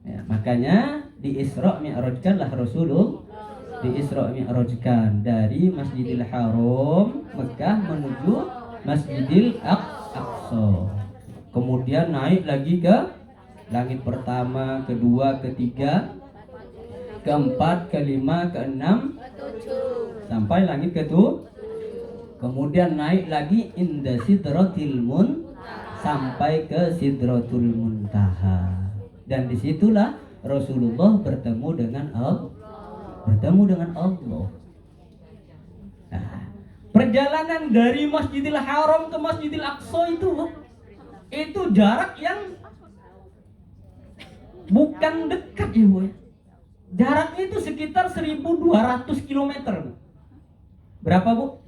Ya, makanya di Isra Mi'rajkanlah Rasulullah, di Isra Mi'rajkan dari Masjidil Haram Mekah menuju Masjidil Aqsa. Kemudian naik lagi ke langit pertama, kedua, ketiga, keempat, kelima, keenam, sampai langit ketujuh. Kemudian naik lagi inda sidratil sampai ke sidratul muntaha. Dan disitulah Rasulullah bertemu dengan Allah. Nah, perjalanan dari Masjidil Haram ke Masjidil Aqsa itu jarak yang bukan dekat ya, Bu. Jaraknya itu sekitar 1.200 km, Bu. Berapa, Bu?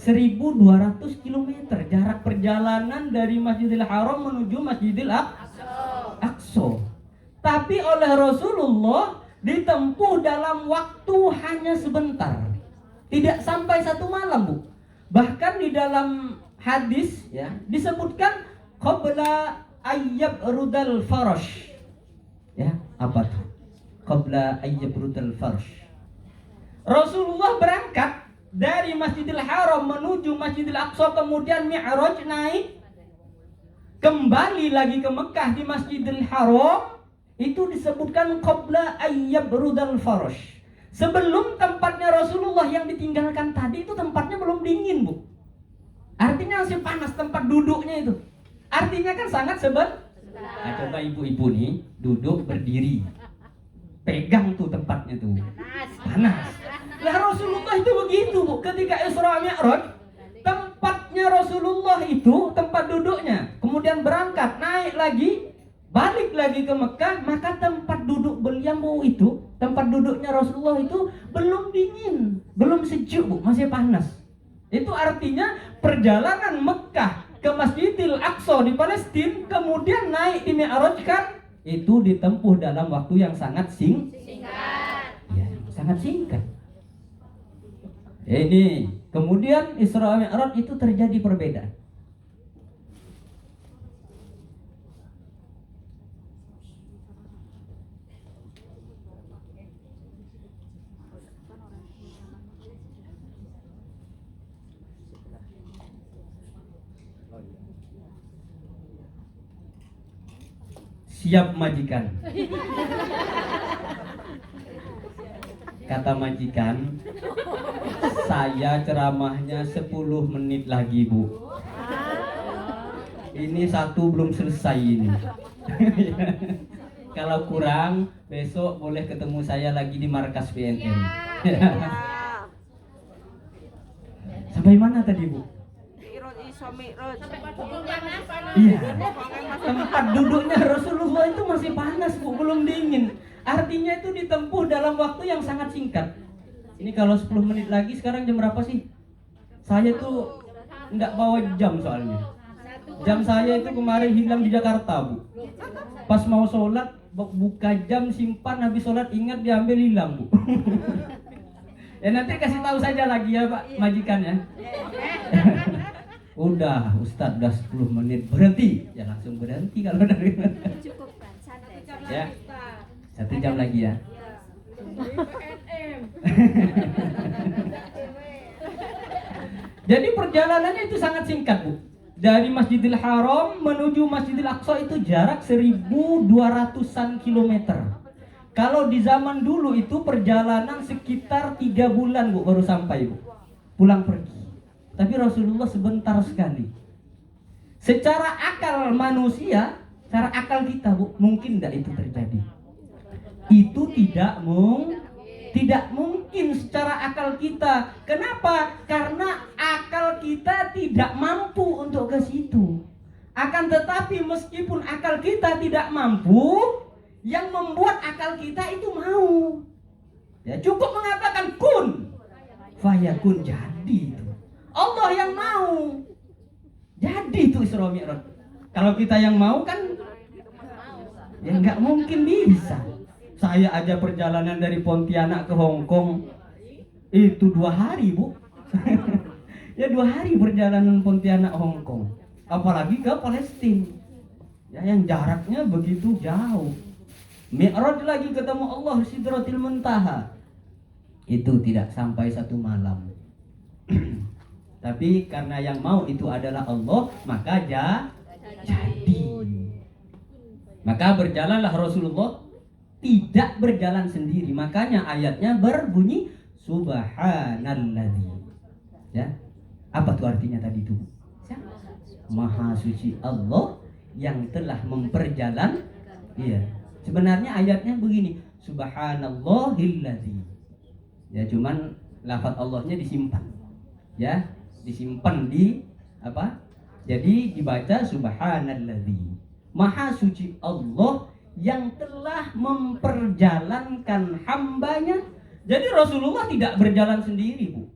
1.200 km jarak perjalanan dari Masjidil Haram menuju Masjidil Aqsa. Tapi oleh Rasulullah ditempuh dalam waktu hanya sebentar. Tidak sampai 1 malam, Bu. Bahkan di dalam hadis ya disebutkan qabla ayyab rudal farash. Ya, apa tuh? Qabla ayyab rudal farash. Rasulullah berangkat dari Masjidil Haram menuju Masjidil Aqsa, kemudian Mi'raj, naik kembali lagi ke Mekah di Masjidil Haram. Itu disebutkan qabla ayyab rudal farash. Sebelum tempatnya Rasulullah yang ditinggalkan tadi itu tempatnya belum dingin, Bu. Artinya masih panas tempat duduknya itu. Artinya kan sangat Nah, coba ibu-ibu nih duduk berdiri, pegang tuh tempatnya tuh panas. Lah Rasulullah itu begitu, Bu. Ketika Isra Mi'raj, tempatnya Rasulullah itu tempat duduknya, kemudian berangkat naik lagi, balik lagi ke Mekah, maka tempat duduk beliau itu, tempat duduknya Rasulullah itu belum dingin, belum sejuk, Bu, masih panas. Itu artinya perjalanan Mekah ke Masjidil Aqsa di Palestina, kemudian naik di Mi'rajkan, itu ditempuh dalam waktu yang sangat singkat. Ya, sangat singkat. Ini kemudian Isra Mi'raj itu terjadi perbedaan. Siap majikan. Kata majikan, saya ceramahnya 10 menit lagi, Bu. Ini satu belum selesai ini. Kalau kurang, besok boleh ketemu saya lagi di markas PNM. Sampai mana tadi, Bu? Iya. Tempat duduknya Rasulullah itu masih panas, Bu, belum dingin. Artinya itu ditempuh dalam waktu yang sangat singkat. Ini kalau 10 menit lagi, sekarang jam berapa sih? Saya tuh enggak bawa jam soalnya. Jam saya itu kemarin hilang di Jakarta, Bu. Pas mau sholat, buka jam, simpan, habis sholat ingat diambil, hilang, Bu. Ya nanti kasih tahu saja lagi ya, Pak majikan ya. Udah, Ustadz udah 10 menit, berhenti. Ya langsung berhenti kalau dari ya. 1 jam lagi ya. Jadi perjalanannya itu sangat singkat, Bu. Dari Masjidil Haram menuju Masjidil Aqsa itu jarak 1200-an kilometer. Kalau di zaman dulu itu perjalanan sekitar 3 bulan, Bu, baru sampai, Bu. Pulang pergi. Tapi Rasulullah sebentar sekali. Secara akal manusia, secara akal kita, Bu, mungkin tidak itu terjadi. Itu tidak mungkin secara akal kita. Kenapa? Karena akal kita tidak mampu untuk ke situ. Akan tetapi meskipun akal kita tidak mampu, yang membuat akal kita itu mau. Ya cukup mengatakan kun, fayakun, jadi itu. Allah yang mau. Jadi itu Isra Mi'raj. Kalau kita yang mau kan ya nggak mungkin bisa. Saya aja perjalanan dari Pontianak ke Hong Kong itu 2 hari, Bu. Ya 2 hari perjalanan Pontianak Hong Kong. Apalagi ke Palestina. Ya yang jaraknya begitu jauh. Mi'raj lagi ketemu Allah Sidratil Muntaha. Itu tidak sampai 1 malam. Tapi karena yang mau itu adalah Allah, maka jadi. Maka berjalanlah Rasulullah, tidak berjalan sendiri. Makanya ayatnya berbunyi Subhanalladzi. Ya. Apa tuh artinya tadi itu? Maha suci Allah yang telah memperjalan. Iya. Sebenarnya ayatnya begini, Subhanallahilladzi. Ya, cuman lafaz Allahnya disimpan. Ya, disimpan di apa? Jadi dibaca Subhanalladzi. Maha suci Allah yang telah memperjalankan hambanya. Jadi Rasulullah tidak berjalan sendiri, Bu.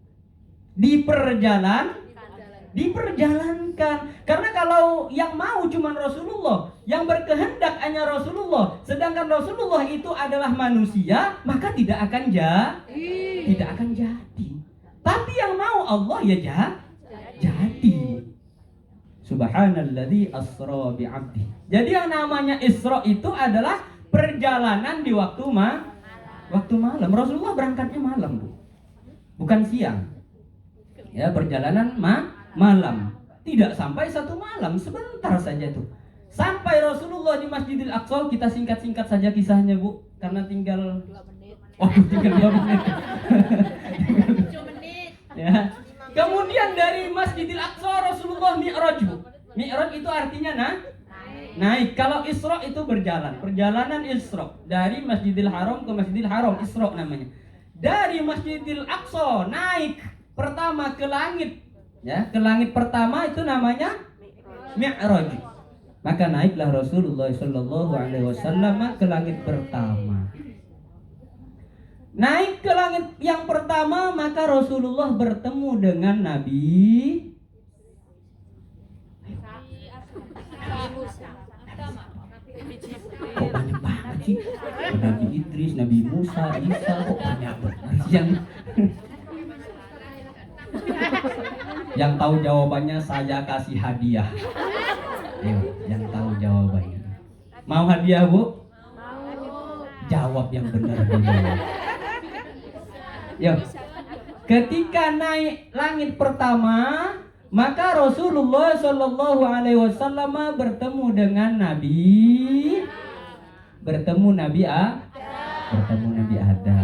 Diperjalankan. Karena kalau yang mau cuma Rasulullah, yang berkehendak hanya Rasulullah, sedangkan Rasulullah itu adalah manusia, maka tidak akan jadi. Tapi yang mau Allah ya jadi. Subhanalladzi asra bi'abdi. Jadi yang namanya Isra itu adalah perjalanan di waktu malam. Rasulullah berangkatnya malam, Bu. Bukan siang. Ya, perjalanan malam. Tidak sampai 1 malam, sebentar saja tuh. Sampai Rasulullah di Masjidil Aqsa, kita singkat-singkat saja kisahnya, Bu, karena tinggal 2 menit. tinggal 2 menit. 7 menit. Ya. Kemudian dari Masjidil Aqsa Rasulullah Mi'raj, Bu. Mi'raj itu artinya naik. Kalau Isra itu berjalan. Perjalanan Isra dari Masjidil Haram ke Masjidil Haram, Isra namanya. Dari Masjidil Aqsa naik pertama ke langit. Ya, ke langit pertama itu namanya Mi'raj. Maka naiklah Rasulullah sallallahu alaihi wasallam ke langit pertama. Naik ke langit yang pertama, maka Rasulullah bertemu dengan Nabi Musa. Kok banyak banget sih? Nabi Idris, Nabi Musa, Isa, kok banyak banget yang tahu jawabannya saya kasih hadiah. Ayo, yang tahu jawabannya. Mau hadiah, Bu? Jawab yang benar dulu. Yuk. Ketika naik langit pertama, maka Rasulullah Shallallahu Alaihi Wasallam bertemu dengan Nabi bertemu Nabi bertemu Nabi Adam.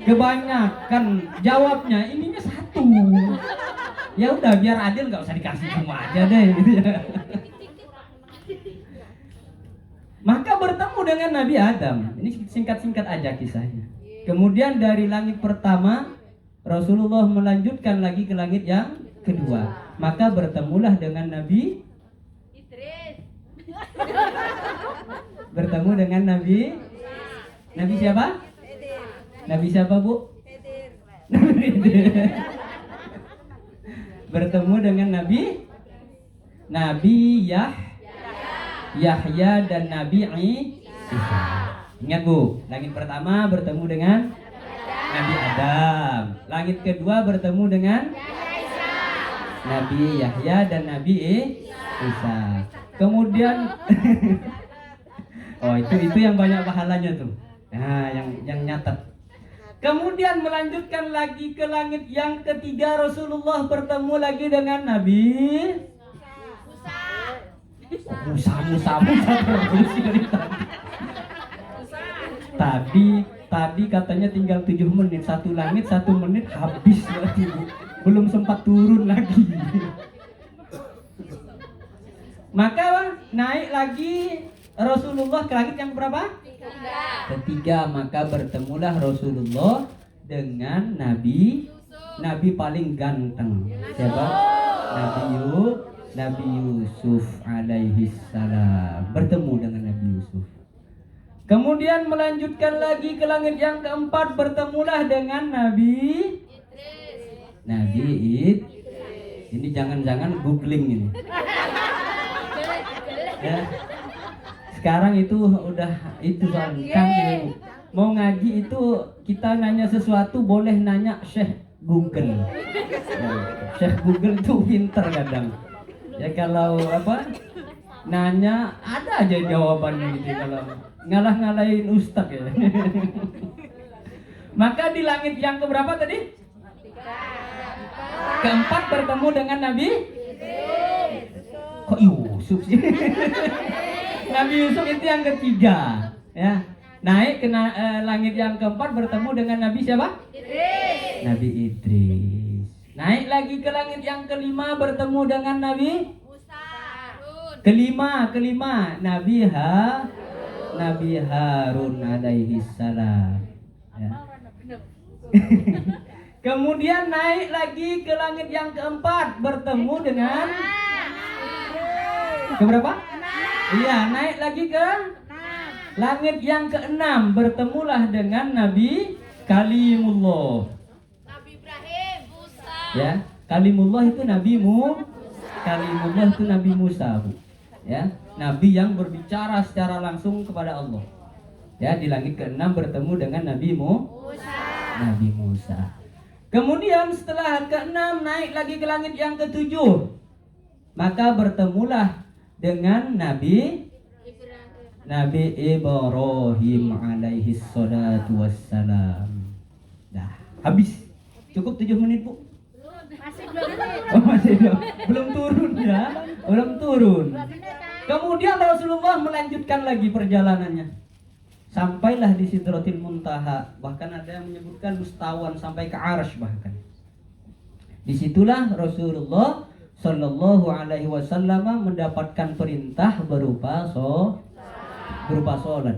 Kebanyakan jawabnya ininya satu. Ya udah biar adil nggak usah dikasih semua aja deh gitu ya. Maka bertemu dengan Nabi Adam. Ini singkat-singkat aja kisahnya. Kemudian dari langit pertama Rasulullah melanjutkan lagi ke langit yang kedua. Maka bertemulah dengan Nabi Idris. bertemu dengan Nabi siapa? Nabi siapa, Bu? Nabi Khidir. Bertemu dengan Nabi Yahya dan Nabi Isa. Ingat, Bu, langit pertama bertemu dengan Nabi Adam. Langit kedua bertemu dengan Nabi Yahya dan Nabi Isa. Kemudian oh itu yang banyak pahalanya tuh. Nah, yang nyatet. Kemudian melanjutkan lagi ke langit yang ketiga, Rasulullah bertemu lagi dengan Nabi Musa terus dari tadi katanya tinggal 7 menit, 1 langit 1 menit habis berarti, belum sempat turun lagi. Maka naik lagi Rasulullah ke langit yang berapa? Ketiga. Maka bertemulah Rasulullah dengan Nabi paling ganteng. Siapa? Nabi Yusuf alaihi salam. Bertemu dengan Nabi Yusuf. Kemudian melanjutkan lagi ke langit yang keempat, bertemulah dengan Nabi Idris. Ini jangan-jangan googling ini. Ya. Sekarang itu udah itu soal kan mau ngaji itu kita nanya sesuatu boleh nanya Syekh Google. Syekh Google itu pinter kadang. Ya kalau nanya ada aja jawabannya gitu, kalau ngalahin ustaz ya. Maka di langit yang keberapa tadi? Keempat bertemu dengan Nabi kok Yusuf sih? Nabi Yusuf itu yang ketiga, ya. Naik ke langit yang keempat bertemu dengan Nabi siapa? Nabi Idris. Naik lagi ke langit yang kelima bertemu dengan Nabi kelima Nabi Harun alaihi salam. Ya. Kemudian naik lagi ke langit yang keempat bertemu dengan keberapa? Iya, naik lagi ke langit yang keenam bertemulah dengan Nabi Kalimullah. Nabi Ibrahim, Musa. Ya, Kalimullah itu Kalimullah itu Nabi Musa, Bu. Ya, nabi yang berbicara secara langsung kepada Allah. Ya, di langit keenam bertemu dengan Nabi Musa. Kemudian setelah keenam naik lagi ke langit yang ketujuh. Maka bertemulah dengan Nabi Ibrahim alaihi salatu wassalam. Dah, habis. Cukup 7 menit, Bu. Masih 2 menit. Oh, masih belum turun ya. Belum turun. Kemudian Rasulullah melanjutkan lagi perjalanannya. Sampailah di Sidratil Muntaha. Bahkan ada yang menyebutkan mustawan sampai ke Arsy bahkan. Disitulah Rasulullah Sallallahu alaihi wasallam mendapatkan perintah berupa sholat.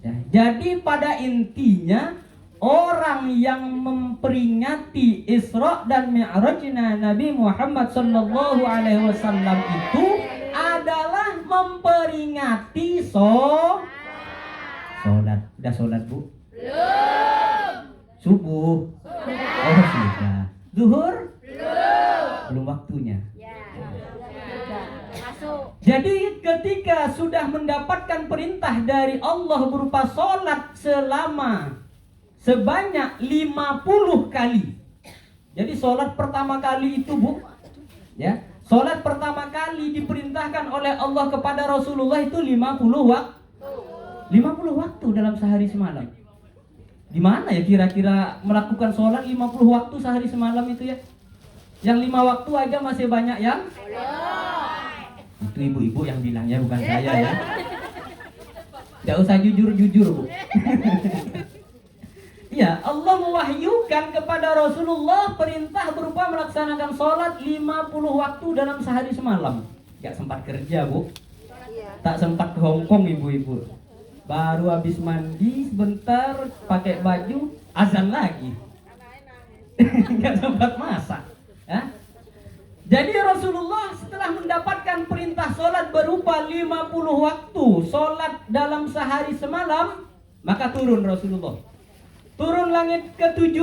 Ya, jadi pada intinya orang yang memperingati Isra dan Mi'rajnya Nabi Muhammad Sallallahu alaihi wasallam itu adalah memperingati sholat. Udah sholat, Bu? Belum. Subuh? Oh, sudah. Zuhur? Belum waktunya. Masuk. Jadi ketika sudah mendapatkan perintah dari Allah berupa sholat selama sebanyak 50 kali. Jadi sholat pertama kali itu, Bu, ya, sholat pertama kali diperintahkan oleh Allah kepada Rasulullah itu 50 waktu dalam sehari semalam. Gimana ya kira-kira melakukan sholat 50 waktu sehari semalam itu ya? Yang 5 waktu aja masih banyak yang? Itu ibu-ibu yang bilangnya, bukan saya ya. Tidak usah jujur-jujur, Bu. Ya, Allah mewahyukan kepada Rasulullah perintah berupa melaksanakan sholat 50 waktu dalam sehari semalam. Gak sempat kerja, Bu. Tak sempat ke Hongkong, ibu-ibu. Baru habis mandi sebentar, pakai baju, azan lagi. Gak sempat masak. Ya? Jadi Rasulullah setelah mendapatkan perintah sholat berupa 50 waktu, sholat dalam sehari semalam, maka turun Rasulullah. Turun langit ke-7.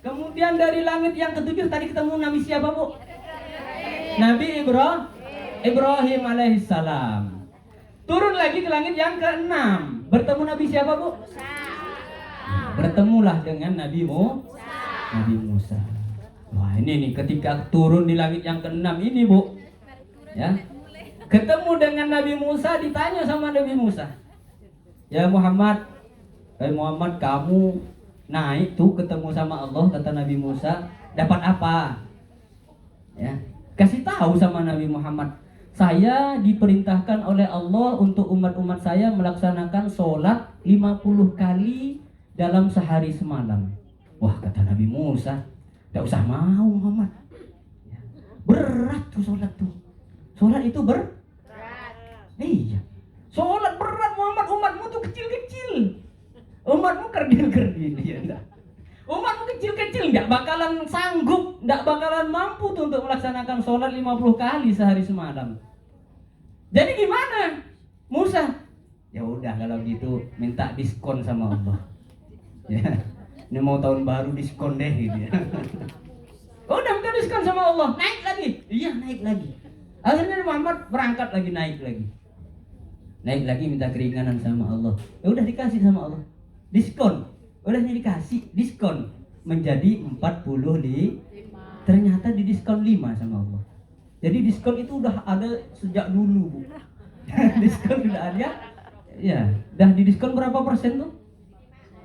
Kemudian dari langit yang ke-7 tadi ketemu Nabi siapa, Bu? Nabi Ibrahim alaihissalam. Turun lagi ke langit yang ke-6. Bertemu Nabi siapa, Bu? Bertemulah dengan Nabi Musa. Wah, ini nih ketika turun di langit yang ke-6 ini, Bu. Ya. Ketemu dengan Nabi Musa, ditanya sama Nabi Musa. Ya Muhammad, kamu naik tuh ketemu sama Allah, kata Nabi Musa, dapat apa? Ya. Kasih tahu sama Nabi Muhammad, saya diperintahkan oleh Allah untuk umat-umat saya melaksanakan sholat 50 kali dalam sehari semalam. Wah, kata Nabi Musa, tidak usah mau Muhammad. Berat tuh sholat tuh. Sholat itu berat. Iya. Sholat berat Muhammad, umatmu tuh kecil-kecil. Umatmu kerdil-kerdil. Ya, enggak. Umatmu kecil-kecil, nggak bakalan sanggup, nggak bakalan mampu tuh untuk melaksanakan sholat 50 kali sehari semalam. Jadi gimana? Musa, ya udah kalau gitu minta diskon sama Allah. Ya, ini mau tahun baru diskon deh gitu ya. Udah minta diskon sama Allah, naik lagi. Iya, naik lagi. Akhirnya Muhammad berangkat lagi, naik lagi. Naik lagi minta keringanan sama Allah. Ya udah dikasih sama Allah. Diskon. Udah dikasih diskon menjadi 45. Ternyata di diskon 5 sama Allah. Jadi diskon itu udah ada sejak dulu, Bu. Diskon udah ada. Ya, udah di diskon berapa persen tuh?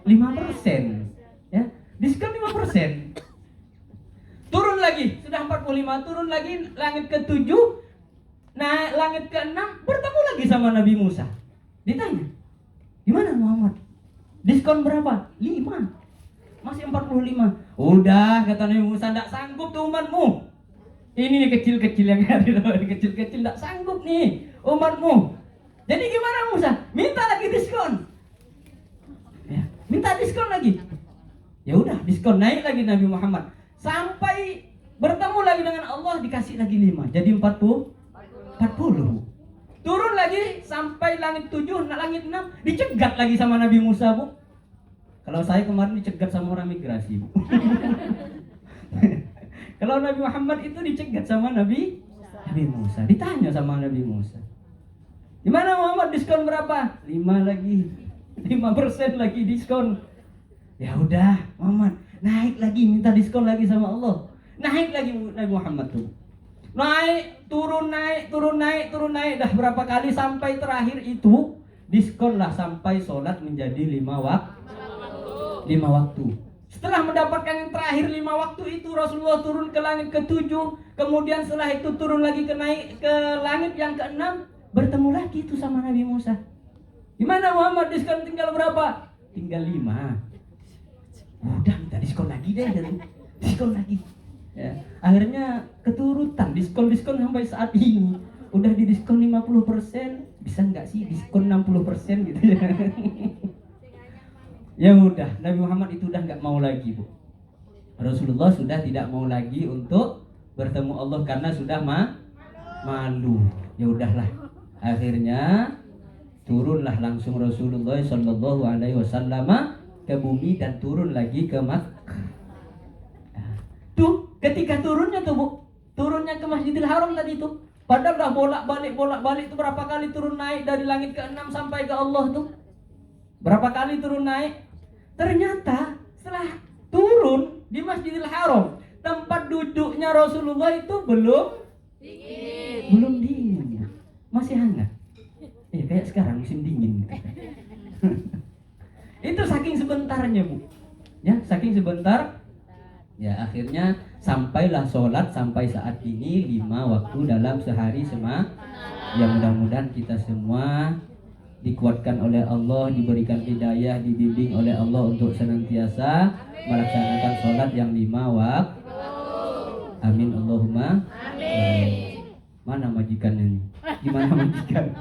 5%. Ya, diskon 5%. Turun lagi, sudah 45, turun lagi langit ke-7, naik langit ke-6, bertemu lagi sama Nabi Musa. Ditanya, "Gimana Muhammad? Diskon berapa?" 5. Masih 45. Udah, kata Nabi Musa, enggak sanggup tuh umatmu. Ini nih kecil-kecil yang ada, kecil-kecil enggak sanggup nih umatmu. Jadi gimana Musa? Minta lagi diskon. Ya, minta diskon lagi. Ya udah, diskon naik lagi Nabi Muhammad. Sampai bertemu lagi dengan Allah, dikasih lagi 5. Jadi 40. Turun lagi sampai langit 7, langit 6, dicegat lagi sama Nabi Musa, Bu. Kalau saya kemarin dicegat sama orang migrasi, Bu. Kalau Nabi Muhammad itu dicegat sama Nabi Musa. Ditanya sama Nabi Musa, "Gimana Muhammad, diskon berapa?" 5 lagi. 5% lagi diskon. Ya udah, Muhammad, naik lagi, minta diskon lagi sama Allah. Naik lagi Nabi Muhammad tuh. Naik, turun, naik. Dah berapa kali sampai terakhir itu diskon lah sampai sholat menjadi 5 waktu. Setelah mendapatkan yang terakhir 5 waktu itu, Rasulullah turun ke langit ke-7. Kemudian setelah itu turun lagi ke langit yang ke-6. Bertemu lagi itu sama Nabi Musa. Gimana Muhammad, diskon tinggal berapa? Tinggal 5. Udah minta diskon lagi deh, diskon lagi. Ya, akhirnya keturutan diskon sampai saat ini. Udah di diskon 50%, bisa nggak sih diskon 60% gitu ya. Ya udah, Nabi Muhammad itu udah nggak mau lagi, Bu. Rasulullah sudah tidak mau lagi untuk bertemu Allah karena sudah malu. Ya udahlah. Akhirnya turunlah langsung Rasulullah Shallallahu Alaihi Wasallam ke bumi dan turun lagi ke Makkah. Tuh, ketika turunnya tuh, Bu, turunnya ke Masjidil Haram tadi tuh. Padahal udah bolak-balik itu berapa kali turun naik dari langit ke-6 sampai ke Allah tuh. Berapa kali turun naik? Ternyata setelah turun di Masjidil Haram, tempat duduknya Rasulullah itu belum dingin. Masih hangat. Kayak sekarang musim dingin gitu. Itu saking sebentarnya, Bu. Ya, saking sebentar. Ya, akhirnya sampailah sholat sampai saat ini 5 waktu dalam sehari ya, mudah-mudahan kita semua dikuatkan oleh Allah, diberikan hidayah, dibimbing oleh Allah untuk senantiasa melaksanakan sholat yang 5 waktu. Amin Allahumma amin. Mana majikannya nih? Gimana majikan?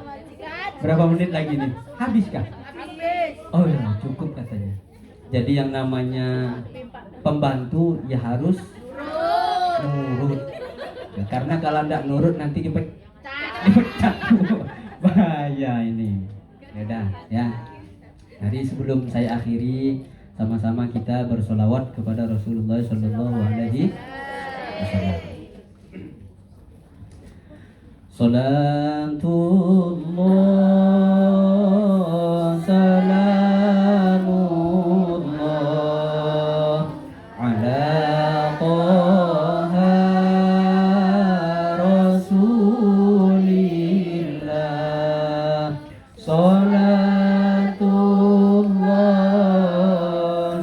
Berapa menit lagi nih? Habis kah? Oh ya, cukup katanya. Jadi yang namanya pembantu ya harus nurut. Ya, karena kalau tidak nurut nanti dipecat. Bahaya ini. Ya udah ya. Jadi sebelum saya akhiri, sama-sama kita bersolawat kepada Rasulullah Sallallahu Alaihi Wasallam. Salatullah salamullah ala Taha Rasulillah. Salatullah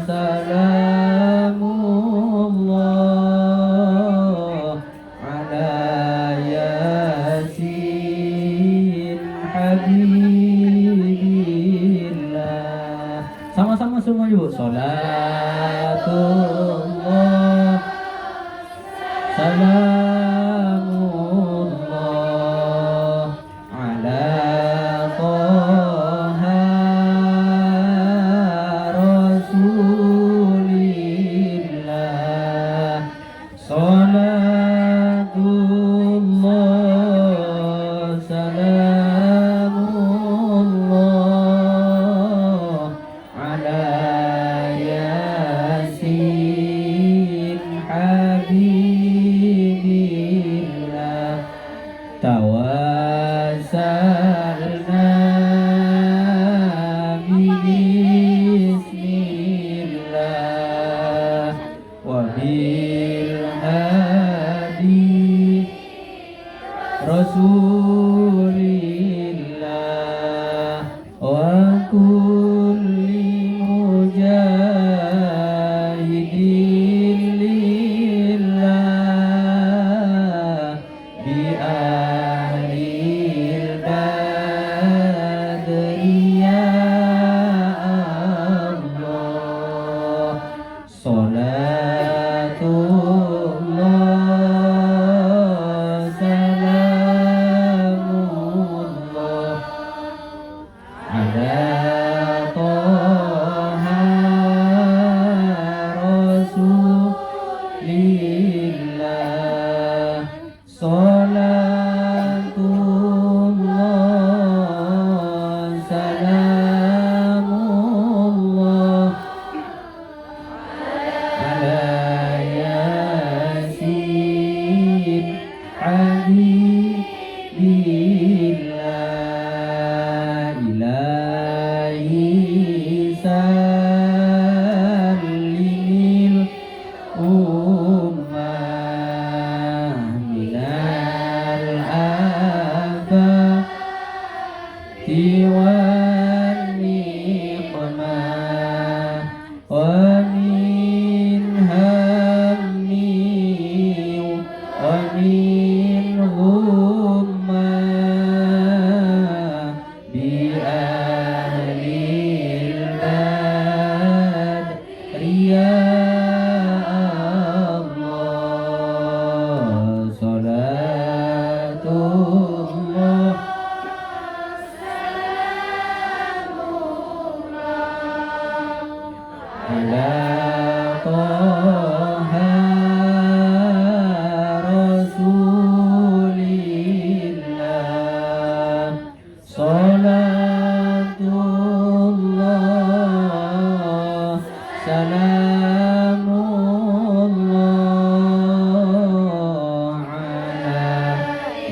salamullah ala Yasin Habibillah. Sama-sama semua yuk. Salatullah salamullah ala Taha Rasulillah. Salatullah salamullah ala Yasin Habibillah. Tawassalna bismillah wa bil hadi Rasulillah wa kulli mujahidin lillah bi ahlil badri ya Allah. Salatullah salamullah ala Taha Rasulillah. Salatullah salamullah ala Yasin Habibillah. Ilahi sallimil ummah minal afati wan niqmah wa min hammi wa min ghummah bi ahlil badri ya Allah. Salatullah ala Taha Rasulillah. Salatullah salamullah ala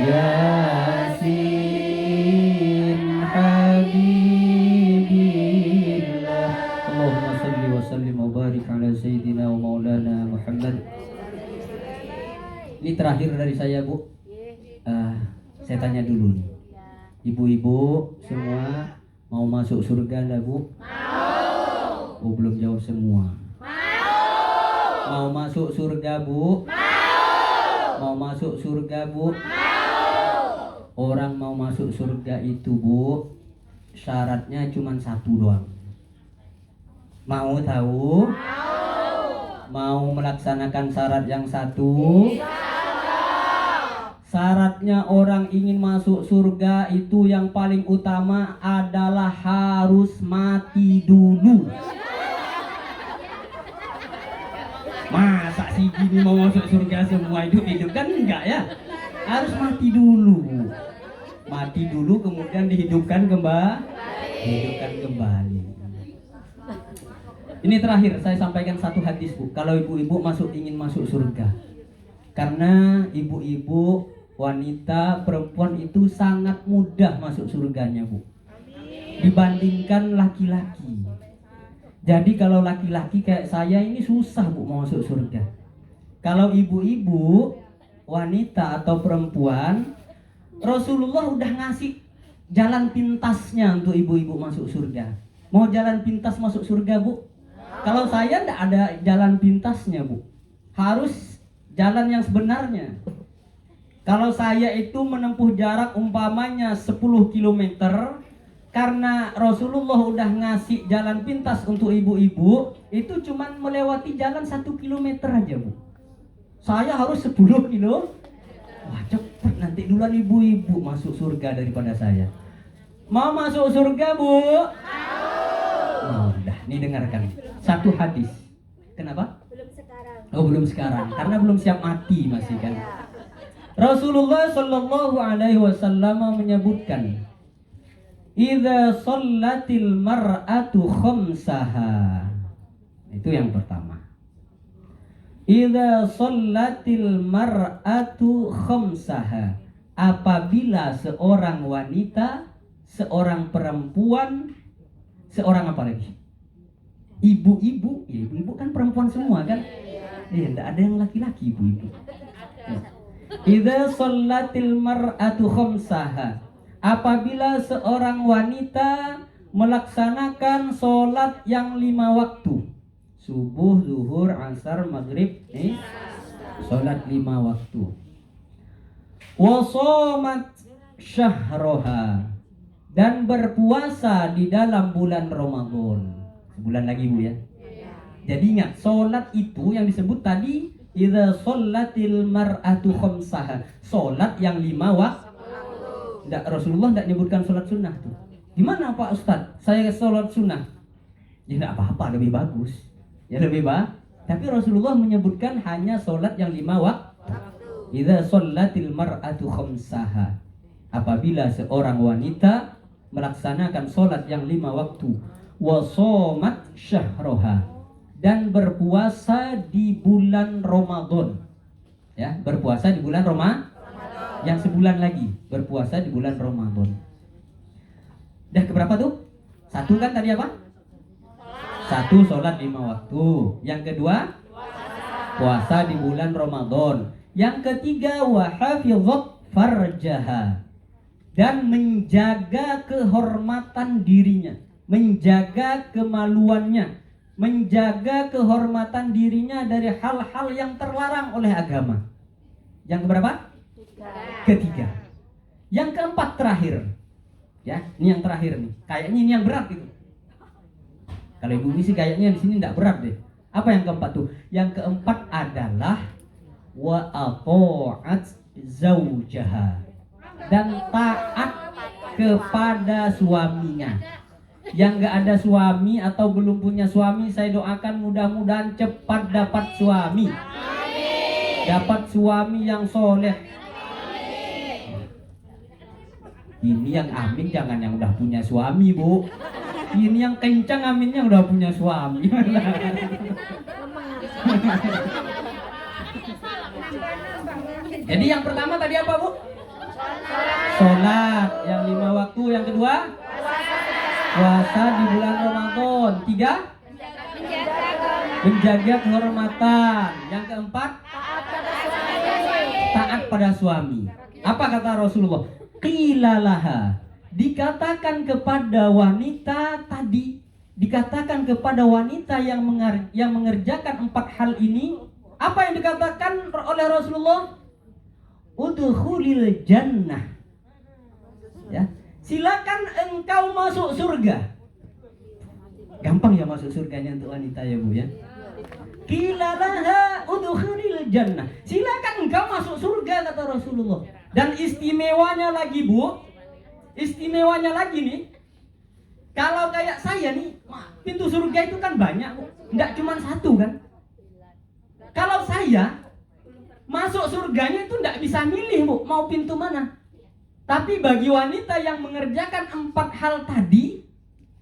Yasin Habibillah. Allahumma salli wa sallim wa barik ala Sayyidina wa maulana Muhammad. Ini terakhir dari saya, Bu. Saya tanya dulu nih. Ibu-ibu semua mau masuk surga enggak, Bu? Mau. Oh, belum jawab semua. Mau. Mau masuk surga, Bu? Mau masuk surga, Bu? Orang mau masuk surga itu, Bu, syaratnya cuma satu doang. Mau tahu? Mau melaksanakan syarat yang satu? Syaratnya orang ingin masuk surga itu yang paling utama adalah harus mati dulu. Masa sih gini mau masuk surga semua hidup-hidup, kan enggak ya? Harus mati dulu. Mati dulu kemudian dihidupkan kembali. Ini terakhir saya sampaikan satu hadis, Bu. Kalau ibu-ibu ingin masuk surga. Karena ibu-ibu, wanita, perempuan itu sangat mudah masuk surganya, Bu. Dibandingkan laki-laki. Jadi kalau laki-laki kayak saya ini susah, Bu, mau masuk surga. Kalau ibu-ibu, wanita atau perempuan, Rasulullah udah ngasih jalan pintasnya untuk ibu-ibu masuk surga. Mau jalan pintas masuk surga, Bu? Kalau saya enggak ada jalan pintasnya, Bu. Harus jalan yang sebenarnya. Kalau saya itu menempuh jarak umpamanya 10 km, karena Rasulullah udah ngasih jalan pintas untuk ibu-ibu, itu cuman melewati jalan 1 km aja, Bu. Saya harus 10 kilo. Wah, cepet nanti duluan ibu-ibu masuk surga daripada saya. Mau masuk surga, Bu? Oh, udah, nih dengarkan. Satu hadis. Kenapa? Belum sekarang. Oh, belum sekarang. Karena belum siap mati masih kan. Rasulullah Shallallahu Alaihi Wasallam menyebutkan, "Idza shallatil mar'atu khamsaha." Itu yang pertama. Idza shallatil mar'atu khamsaha. Apabila seorang wanita, seorang perempuan, seorang apa lagi? Ibu-ibu, ya ibu-ibu kan perempuan semua kan? Iya, enggak ada yang laki-laki ibu-ibu. Ya. Idza shallatil mar'atu khamsaha. Apabila seorang wanita melaksanakan sholat yang 5 waktu. Subuh, zuhur, asar, maghrib, sholat 5 waktu. Wa shamat syahroha. Dan berpuasa di dalam bulan Ramadan. Sebulan lagi, Bu, ya. Jadi ingat, sholat itu yang disebut tadi idza shallatil mar'atu khamsaha. Sholat yang 5 waktu. Rasulullah tidak menyebutkan sholat sunnah tuh. Gimana Pak Ustadz? Saya sholat sunnah. Ya tidak apa-apa, lebih bagus. Ya lebih baik. Tapi Rasulullah menyebutkan hanya sholat yang 5 waktu. Idza shallatil mar'atu khamsaha. Apabila seorang wanita melaksanakan sholat yang 5 waktu. Wa shamat syahroha. Dan berpuasa di bulan Ramadan. Ya, berpuasa di bulan Ramadan. Yang sebulan lagi berpuasa di bulan Ramadan. Dah keberapa tuh? Satu kan tadi apa? Satu, sholat 5 waktu. Yang kedua, puasa di bulan Ramadan. Yang ketiga, wa hafizat farjaha. Dan menjaga kehormatan dirinya, menjaga kemaluannya, menjaga kehormatan dirinya dari hal-hal yang terlarang oleh agama. Yang keberapa? Ketiga. Yang keempat terakhir. Ya, ini yang terakhir nih. Kayaknya ini yang berat itu. Kalau ibu sih kayaknya di sini enggak berat deh. Apa yang keempat tuh? Yang keempat adalah wa ata'at zaujaha. Dan taat kepada suaminya. Yang enggak ada suami atau belum punya suami, saya doakan mudah-mudahan cepat dapat suami. Dapat suami yang soleh. Ini yang amin, jangan yang udah punya suami, Bu. Ini yang kencang aminnya udah punya suami. Jadi yang pertama tadi apa, Bu? Sholat yang 5 waktu. Yang kedua, puasa di bulan Ramadan. 3, menjaga kehormatan. Yang keempat, taat pada suami. Apa kata Rasulullah? Qilalaha, dikatakan kepada wanita tadi, dikatakan kepada wanita yang mengerjakan 4 hal ini, apa yang dikatakan oleh Rasulullah? Udkhulil jannah. Ya, silakan engkau masuk surga. Gampang ya masuk surganya untuk wanita ya Bu ya. Qila laha udkhulil jannah. Silakan engkau masuk surga kata Rasulullah. Dan istimewanya lagi Bu, istimewanya lagi nih, kalau kayak saya nih, pintu surga itu kan banyak Bu, enggak cuma satu kan. Kalau saya masuk surganya itu enggak bisa milih Bu, mau pintu mana. Tapi bagi wanita yang mengerjakan 4 hal tadi,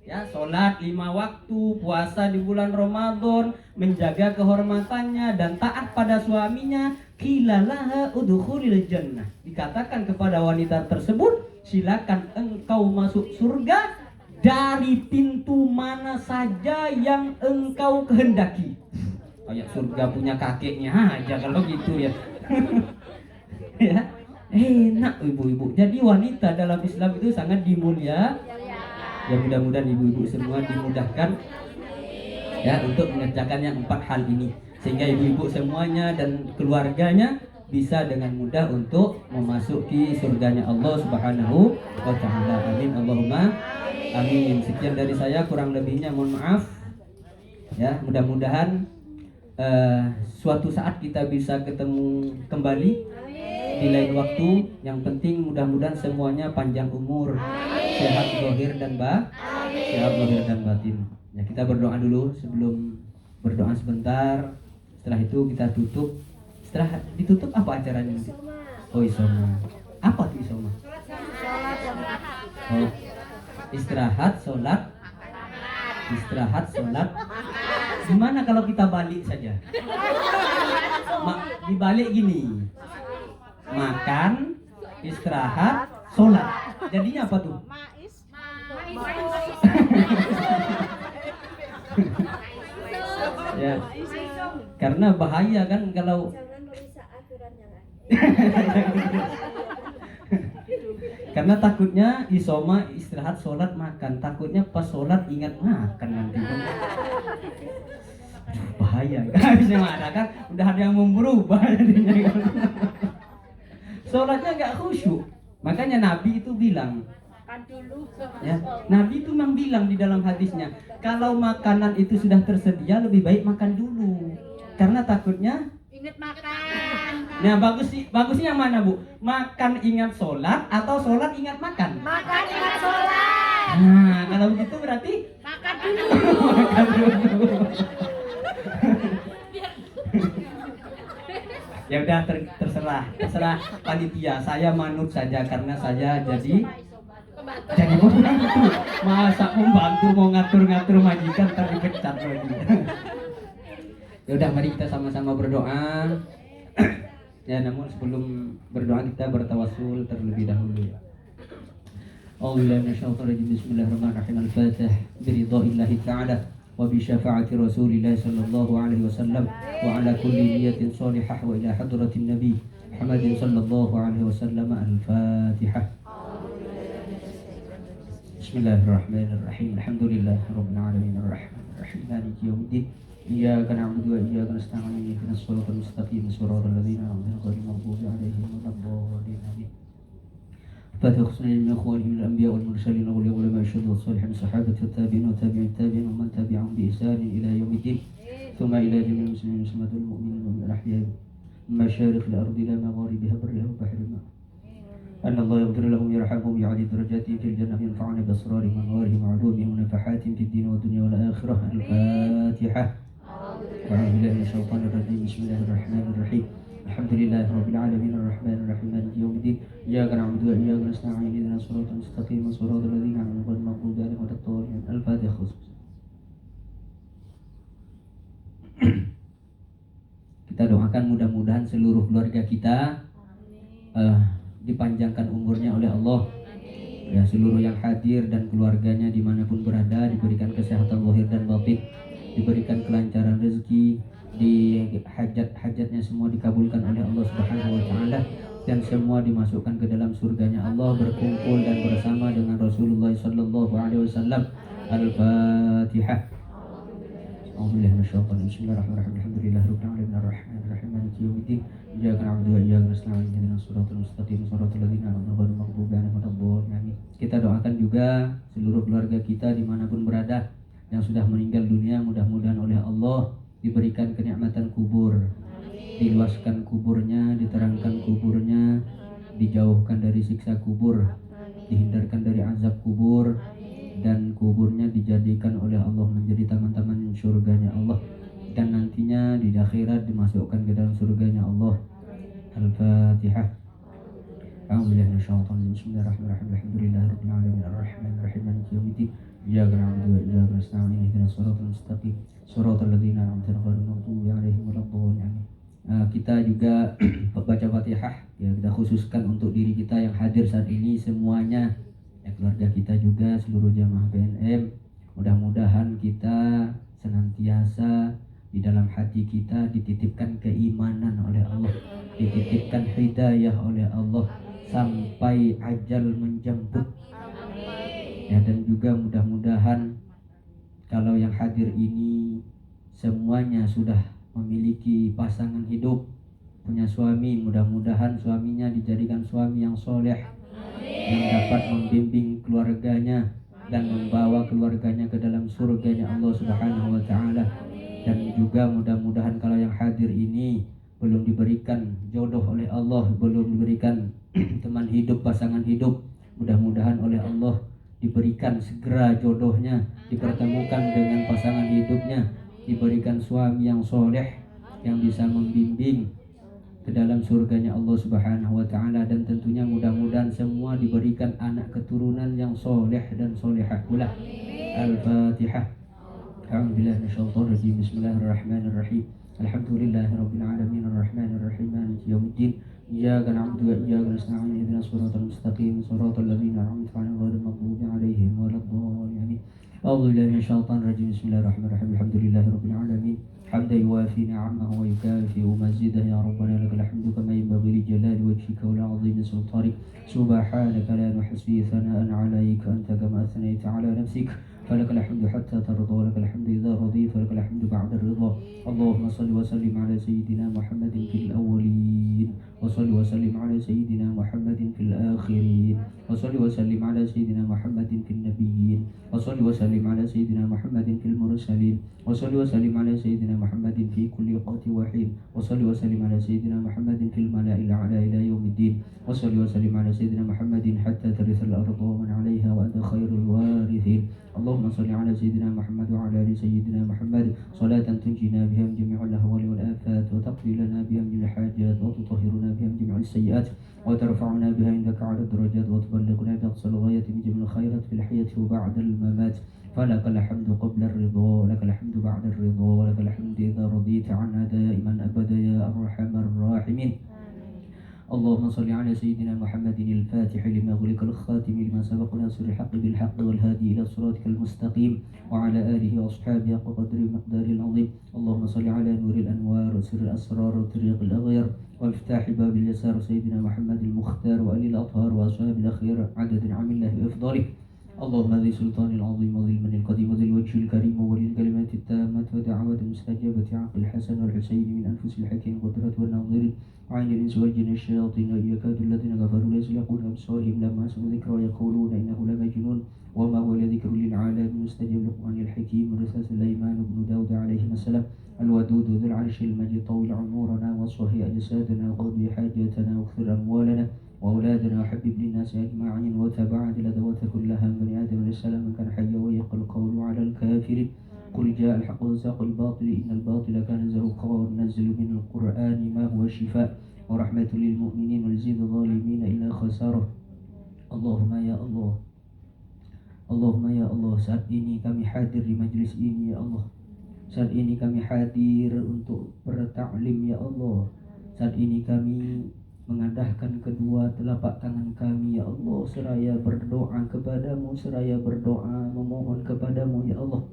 ya, sholat 5 waktu, puasa di bulan Ramadan, menjaga kehormatannya dan taat pada suaminya, qila laha udkhulil jannah. Dikatakan kepada wanita tersebut, silakan engkau masuk surga dari pintu mana saja yang engkau kehendaki. Kayak surga punya kakeknya aja kalau gitu ya. Ya, enak ibu-ibu. Jadi wanita dalam Islam itu sangat dimulia. Ya, mudah-mudahan ibu-ibu semua dimudahkan ya untuk mengerjakan yang 4 hal ini, sehingga ibu-ibu semuanya dan keluarganya bisa dengan mudah untuk memasuki surganya Allah Subhanahu wa taala. Amin Allahumma amin. Sekian dari saya, kurang lebihnya mohon maaf. Ya, mudah-mudahan suatu saat kita bisa ketemu kembali di lain waktu. Yang penting mudah-mudahan semuanya panjang umur, sehat zahir dan sehat zahir dan batin. Ya, kita berdoa dulu sebelum berdoa sebentar. Setelah itu kita tutup. Setelah ditutup apa acaranya nanti? Oh, isoma. Apa tuh isoma? Oh, istirahat, sholat. Istirahat, sholat. Gimana kalau kita balik saja? Dibalik gini. Makan, istirahat, sholat. Jadinya apa tuh? Ya, karena bahaya kan kalau karena takutnya isoma, istirahat, sholat, makan. Takutnya pas sholat ingat makan nanti. Aduh, bahaya. Bisa ada kan? Udah ada yang mau berubah jadinya. Sholatnya nggak khusyuk. Makanya Nabi itu bilang, ya, Nabi itu memang bilang di dalam hadisnya, kalau makanan itu sudah tersedia lebih baik makan dulu, karena takutnya ingat makan. Nah, bagusnya yang mana Bu? Makan ingat sholat atau sholat ingat makan? Makan ingat sholat. Nah, kalau begitu berarti Makan dulu. makan dulu. Ya udah, terserah panitia. Saya manut saja karena saya jadi pembantu. Masa pembantu mau ngatur-ngatur majikan ntar dipecat lagi. Ya udah, mari kita sama-sama berdoa. Ya, namun sebelum berdoa kita bertawassul terlebih dahulu ya. Bismillahirrahmanirrahim. Al-Fatih. Biridha'illahi ta'ala wa bi syafa'ati Rasulillah sallallahu alaihi wasallam wa ala kulli niyatin salihah wa ila hadratin Nabi Muhammadin sallallahu alaihi wasallam. Al-Fatihah. Bismillahirrahmanirrahim. Alhamdulillahirabbil alamin arrahmanirrahim maliki yaumiddin. Iyyaka na'budu wa iyyaka nasta'in. Ihdinas siratal mustaqim. Shiratal ladzina an'amta 'alaihim ghairil maghdubi 'alaihim waladdallin. فتخصنا من إخوانهم الأنبياء والمرسلين والأولياء والعلماء الشهداء والصالحين والصحابة والتابعين وتابعي التابعين ومن تبعهم بإحسان إلى يوم الدين ثم إلى جميع المسلمين والمسلمات والمؤمنين والأحياء من مشارق الأرض إلى مغاربها برها وبحرها أن الله يغفر لهم ويرحمهم ويعلي درجاتهم في الجنة وينفعنا بأسرارهم وأنوارهم وعلومهم ونفحاتهم في الدين والدنيا والآخرة. الفاتحة. أعوذ بالله من الشيطان الرجيم. بسم الله الرحمن الرحيم. Alhamdulillah rabbil alamin arrahmanir rahim maliki yaumiddin. Iyyaka na'budu wa iyyaka nasta'in. Ihdinas siratal mustaqim. Shiratal ladzina an'amta 'alaihim ghairil maghdubi 'alaihim waladdallin. Al-Fatihah. Kita doakan mudah-mudahan seluruh keluarga kita dipanjangkan umurnya oleh Allah. Ya, seluruh yang hadir dan keluarganya dimanapun berada diberikan kesehatan zahir dan batin, diberikan kelancaran rezeki, di hajat-hajatnya semua dikabulkan oleh Allah Subhanahu wa taala, dan semua dimasukkan ke dalam surganya Allah, berkumpul dan bersama dengan Rasulullah sallallahu alaihi wasallam. Al-Fatihah. A'udzubillahi minasyaitonir rajim. Bismillahirrahmanirrahim. Alhamdulillahirabbil alamin arrahmanirrahim maliki yaumiddin. Iyyaka na'budu wa iyyaka nasta'in ihdinas siratal mustaqim siratal ladzina an'amta 'alaihim ghairil maghdubi 'alaihim waladdallin. Amin. Kita doakan juga seluruh keluarga kita dimanapun berada yang sudah meninggal dunia, mudah-mudahan oleh Allah diberikan kenikmatan kubur, diluaskan kuburnya, diterangkan kuburnya, dijauhkan dari siksa kubur, dihindarkan dari azab kubur, dan kuburnya dijadikan oleh Allah menjadi taman-taman surganya Allah, dan nantinya di akhirat dimasukkan ke dalam surganya Allah. Al-Fatihah. A'udzubillahi minasyaitonir rajim. Bismillahirrahmanirrahim. Alhamdulillahirabbil alamin arrahmanirrahim maliki yaumiddin. Iyyaka na'budu wa iyyaka nasta'in ihdinas siratal mustaqim siratal ladzina an'amta 'alaihim ghairil maghdubi 'alaihim waladdallin. Kita juga baca Fatihah ya, kita khususkan untuk diri kita yang hadir saat ini semuanya ya, keluarga kita juga, seluruh jamaah PNM. Mudah-mudahan kita senantiasa di dalam hati kita dititipkan keimanan oleh Allah, dititipkan hidayah oleh Allah sampai ajal menjemput ya, dan juga mudah-mudahan kalau yang hadir ini semuanya sudah memiliki pasangan hidup, punya suami, mudah-mudahan suaminya dijadikan suami yang soleh, yang dapat membimbing keluarganya dan membawa keluarganya ke dalam surganya Allah Subhanahu wa Ta'ala. Dan juga mudah-mudahan kalau yang hadir ini belum diberikan jodoh oleh Allah, belum diberikan teman hidup, pasangan hidup, mudah-mudahan oleh Allah diberikan segera jodohnya, dipertemukan dengan pasangan hidupnya, diberikan suami yang soleh yang bisa membimbing ke dalam surganya Allah Subhanahu wa Ta'ala. Dan tentunya mudah-mudahan semua diberikan anak keturunan yang soleh dan solehah pula. Al-Fatihah. A'udzubillahi minasyaitonir rajim. Bismillahirrahmanirrahim. Alhamdulillahirabbil alamin arrahmanirrahim maliki yaumiddin. Iyyaka na'budu wa iyyaka nasta'in ihdinas siratal mustaqim siratal ladzina an'amta 'alaihim ghairil maghdubi 'alaihim waladdallin. A'udzubillahi minasyaitonir rajim. Bismillahirrahmanirrahim. Alhamdulillahirabbil alamin. حمدا يوافي نعمه ويكافئ مزيده يا ربنا لك الحمد كما ينبغي لجلال وجهك ولعظيم سلطانك سبحانك لا نحصي ثناء عليك أنت كما أثنيت على نفسك فلك الحمد حتى ترضى ولك الحمد إذا رضيت ولك الحمد بعد الرضا. اللهم صل وسلم على سيدنا محمد في الأولين وصل وسلم على سيدنا محمد في الآخرين وصل وسلم على سيدنا محمد في النبيين وصل وسلم على سيدنا محمد في المرسلين وصل وسلم على سيدنا محمد في كل وقت وحين وصل وسلم على سيدنا محمد في الملأ الأعلى إلى يوم الدين وصل وسلم على سيدنا محمد حتى ترث الأرض ومن عليها وأنت خير الوارثين. اللهم صل على سيدنا محمد وعلى آل سيدنا محمد صلاة تنجينا بها من جميع الأهوال والآفات وتقضي لنا بها من جميع الحاجات وتطهرنا بها من جميع السيئات وترفعنا بها عندك على الدرجات وتبلغنا بأقصى الغاية من جميع الخيرات في الحياة وبعد الممات. فلك الحمد قبل الرضا ولك الحمد بعد الرضا ولك الحمد إذا رضيت عنا دائما أبدا يا أرحم الراحمين. اللهم صل على سيدنا محمد الفاتح لما غلق الخاتم لما سبق ناصر الحق بالحق والهادي إلى صراطك المستقيم وعلى آله وأصحابه حق قدر المقدار العظيم. اللهم صل على نور الأنوار وسر الأسرار وطريق الأغيار وافتاح باب اليسار سيدنا محمد المختار وآل الأطهار وأصحاب الأخيار عدد نعم الله وإفضاله. اللهم ذي سلطان العظيم وذي المن القديم وذي الوجه الكريم وولي الكلمات التامة ودعوة المستجابة عقل الحسن والحسين من أنفس الحكيم قدرة والناظرين وعين الإنس والجن الشياطين يكاد الذين كفروا ليزلقون أبصارهم لما سمعوا ذكرى يقولون إنه لمجنون وما هو لذكر للعالمين مستجاب لقمان الحكيم رسالة سليمان بن داود عليه السلام الودود ذو العرش المجيد طول عمورنا وصحي أجسادنا وقضي حاجاتنا واغفر أموالنا وأولادنا وحبب للناس أجمعين وتباعد الأدوات كلها من بني آدم عليه السلام كان حيا ويقل القول على الكافرين. قل جاء الحق وزهق الباطل إن الباطل كان زهوقا وننزل من القرآن ما هو شفاء ورحمة للمؤمنين ونزيد الظالمين إلا خسارة. اللهم يا الله Allahumma ya Allah, saat ini kami hadir di majlis ini ya Allah. Saat ini kami hadir untuk bertaklim ya Allah. Saat ini kami mengadahkan kedua telapak tangan kami ya Allah, seraya berdoa kepadamu, seraya berdoa memohon kepadamu ya Allah.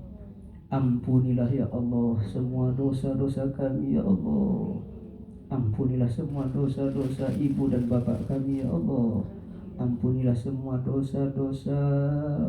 Ampunilah ya Allah semua dosa-dosa kami ya Allah. Ampunilah semua dosa-dosa ibu dan bapak kami ya Allah. Ampunilah semua dosa-dosa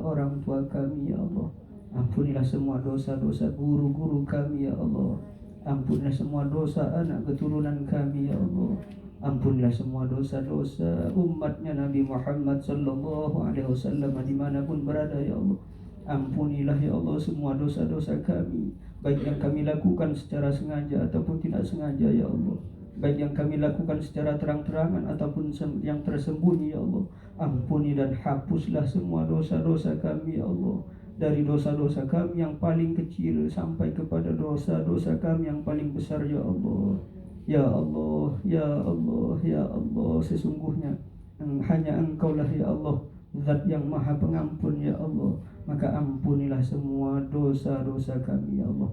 orang tua kami ya Allah. Ampunilah semua dosa-dosa guru-guru kami ya Allah. Ampunilah semua dosa anak keturunan kami ya Allah. Ampunilah semua dosa-dosa umatnya Nabi Muhammad sallallahu alaihi wasallam dimanapun berada ya Allah. Ampunilah ya Allah semua dosa-dosa kami, baik yang kami lakukan secara sengaja ataupun tidak sengaja ya Allah, baik yang kami lakukan secara terang-terangan ataupun yang tersembunyi ya Allah. Ampuni dan hapuslah semua dosa-dosa kami ya Allah, dari dosa-dosa kami yang paling kecil sampai kepada dosa-dosa kami yang paling besar ya Allah. Ya Allah, ya Allah, ya Allah, sesungguhnya hanya Engkaulah ya Allah, Zat yang maha pengampun ya Allah. Maka ampunilah semua dosa-dosa kami ya Allah.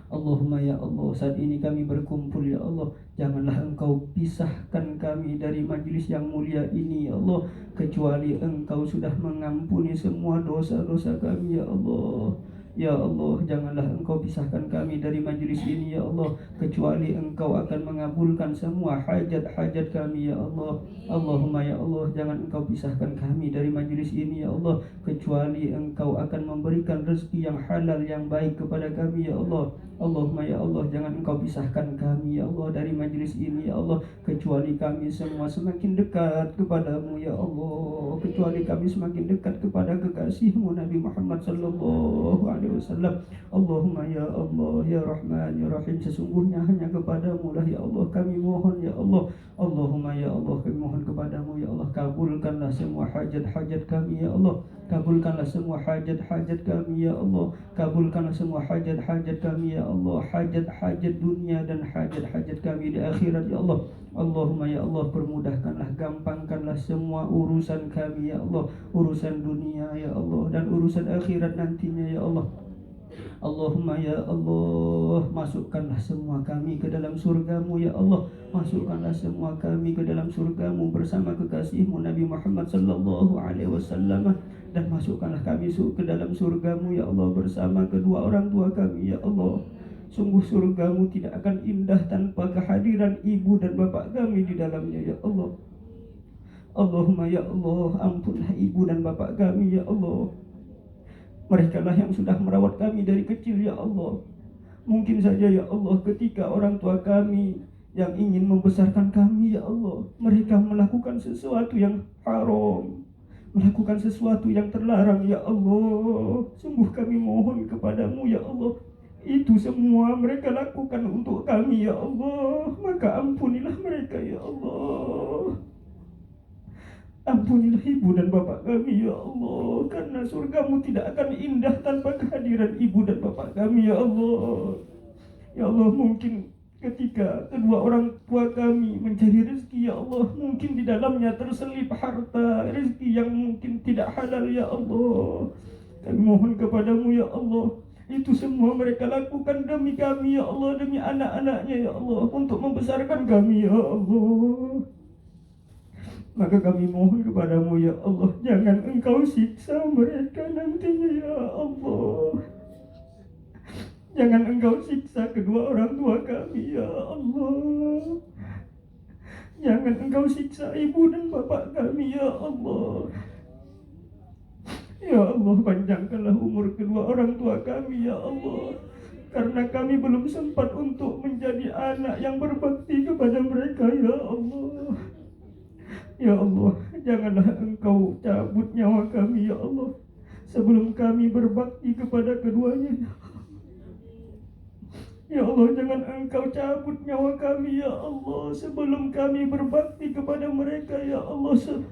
Allahumma ya Allah, saat ini kami berkumpul ya Allah, janganlah Engkau pisahkan kami dari majlis yang mulia ini ya Allah, kecuali Engkau sudah mengampuni semua dosa-dosa kami ya Allah. Ya Allah, janganlah Engkau pisahkan kami dari majlis ini ya Allah, kecuali Engkau akan mengabulkan semua hajat-hajat kami ya Allah. Allahumma ya Allah, jangan Engkau pisahkan kami dari majlis ini ya Allah, kecuali Engkau akan memberikan rezeki yang halal yang baik kepada kami ya Allah. Allahumma ya Allah, jangan Engkau pisahkan kami ya Allah dari majlis ini ya Allah, kecuali kami semua semakin dekat kepadamu ya Allah, kecuali kami semakin dekat kepada kekasihmu Nabi Muhammad sallallahu alaihi wasallam. Allahumma ya Allah, ya Rahman ya Rahim, sesungguhnya hanya kepadamu lah ya Allah kami mohon ya Allah. Allahumma ya Allah, kami mohon kepadamu ya Allah, kabulkanlah semua hajat-hajat kami ya Allah. Kabulkanlah semua hajat-hajat kami ya Allah. Kabulkanlah semua hajat-hajat kami ya Allah, hajat-hajat dunia dan hajat-hajat kami di akhirat ya Allah. Allahumma ya Allah, permudahkanlah, gampangkanlah semua urusan kami ya Allah, urusan dunia ya Allah dan urusan akhirat nantinya ya Allah. Allahumma ya Allah, masukkanlah semua kami ke dalam surgamu ya Allah. Masukkanlah semua kami ke dalam surgamu bersama kekasihmu Nabi Muhammad sallallahu alaihi wasallam. Dan masukkanlah kami ke dalam surgamu ya Allah bersama kedua orang tua kami ya Allah. Sungguh surgamu tidak akan indah tanpa kehadiran ibu dan bapak kami di dalamnya ya Allah. Allahumma ya Allah, ampunlah ibu dan bapak kami ya Allah. Mereka lah yang sudah merawat kami dari kecil ya Allah. Mungkin saja ya Allah, ketika orang tua kami yang ingin membesarkan kami ya Allah, mereka melakukan sesuatu yang haram, melakukan sesuatu yang terlarang ya Allah. Sungguh kami mohon kepadamu ya Allah, itu semua mereka lakukan untuk kami ya Allah. Maka ampunilah mereka ya Allah. Ampunilah ibu dan bapak kami ya Allah, karena surgamu tidak akan indah tanpa kehadiran ibu dan bapak kami ya Allah. Ya Allah, mungkin ketika kedua orang tua kami mencari rezeki ya Allah, mungkin di dalamnya terselip harta, rezeki yang mungkin tidak halal ya Allah. Kami mohon kepadamu ya Allah, itu semua mereka lakukan demi kami ya Allah, demi anak-anaknya ya Allah, untuk membesarkan kami ya Allah. Maka kami mohon kepadamu ya Allah, jangan Engkau siksa mereka nantinya ya Allah. Jangan Engkau siksa kedua orang tua kami ya Allah. Jangan Engkau siksa ibu dan bapak kami ya Allah. Ya Allah, panjangkanlah umur kedua orang tua kami ya Allah, karena kami belum sempat untuk menjadi anak yang berbakti kepada mereka ya Allah. Ya Allah, janganlah Engkau cabut nyawa kami ya Allah sebelum kami berbakti kepada keduanya. Ya Allah, jangan Engkau cabut nyawa kami ya Allah sebelum kami berbakti kepada mereka ya Allah.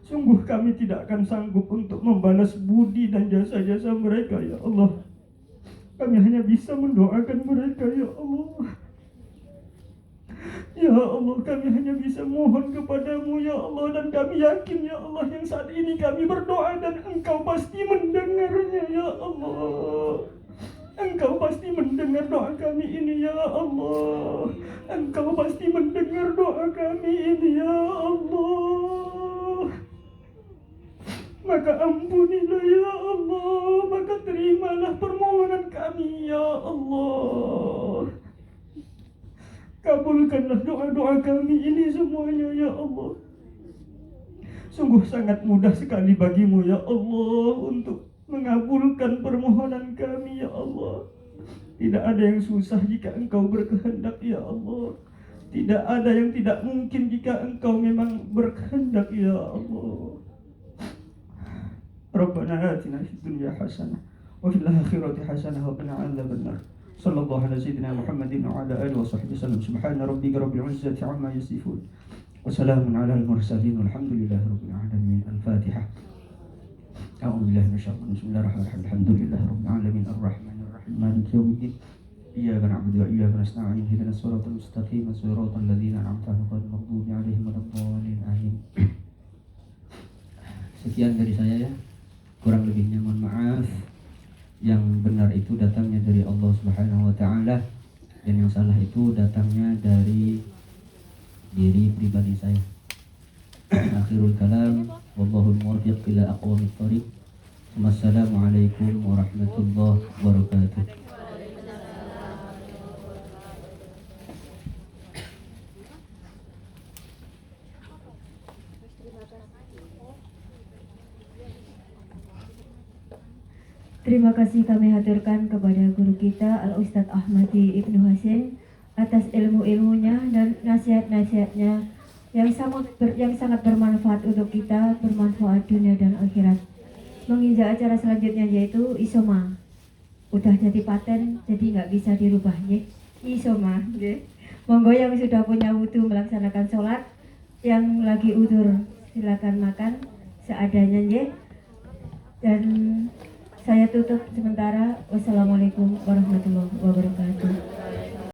Sungguh kami tidak akan sanggup untuk membalas budi dan jasa-jasa mereka ya Allah. Kami hanya bisa mendoakan mereka ya Allah. Ya Allah, kami hanya bisa mohon kepadamu ya Allah, dan kami yakin ya Allah, yang saat ini kami berdoa dan Engkau pasti mendengarnya ya Allah. Engkau pasti mendengar doa kami ini ya Allah. Engkau pasti mendengar doa kami ini ya Allah. Maka ampunilah ya Allah, maka terimalah permohonan kami ya Allah. Kabulkanlah doa-doa kami ini semuanya ya Allah. Sungguh sangat mudah sekali bagimu ya Allah untuk mengabulkan permohonan kami ya Allah. Tidak ada yang susah jika Engkau berkehendak ya Allah. Tidak ada yang tidak mungkin jika Engkau memang berkehendak ya Allah. Rabbana atina fid dunya hasanah wa fil akhirati hasanah wa qina adzabannar. Sallallahu ala sayyidina Muhammadin wa ala alihi wa sahbihi wasallam. Subhana rabbika rabbil izzati amma yasifun. Wa salamun ala al-mursalin walhamdulillahi rabbil alamin. Al-Fatihah. A'udzu billahi minasyaitonir rajim. Bismillahirrahmanirrahim. Alhamdulillahi rabbil alamin arrahmanir rahim maliki yaumiddin. Iyyaka na'budu wa iyyaka nasta'in. Ihdinas siratal mustaqim, siratal ladzina an'amta 'alaihim ghairil maghdubi 'alaihim waladdallin. Amin. Sekian dari saya ya. Kurang lebihnya mohon maaf. Yang benar itu datangnya dari Allah Subhanahu wa taala dan yang salah itu datangnya dari diri pribadi saya. Akhirul kalam wallahul muwaffiq ila aqwamit thoriq. Wassalamualaikum warahmatullahi wabarakatuh. Terima kasih kami haturkan kepada guru kita Al-Ustadz Ahmadi Ibnu Hasin atas ilmu-ilmunya dan nasihat-nasihatnya yang sangat bermanfaat untuk kita, bermanfaat dunia dan akhirat. Menginjak acara selanjutnya yaitu Isoma. Udah jadi paten, jadi nggak bisa dirubah ya. Isoma. Okay. Monggo yang sudah punya wudhu melaksanakan sholat, yang lagi udzur silakan makan seadanya ya. Dan saya tutup sementara. Wassalamualaikum warahmatullahi wabarakatuh.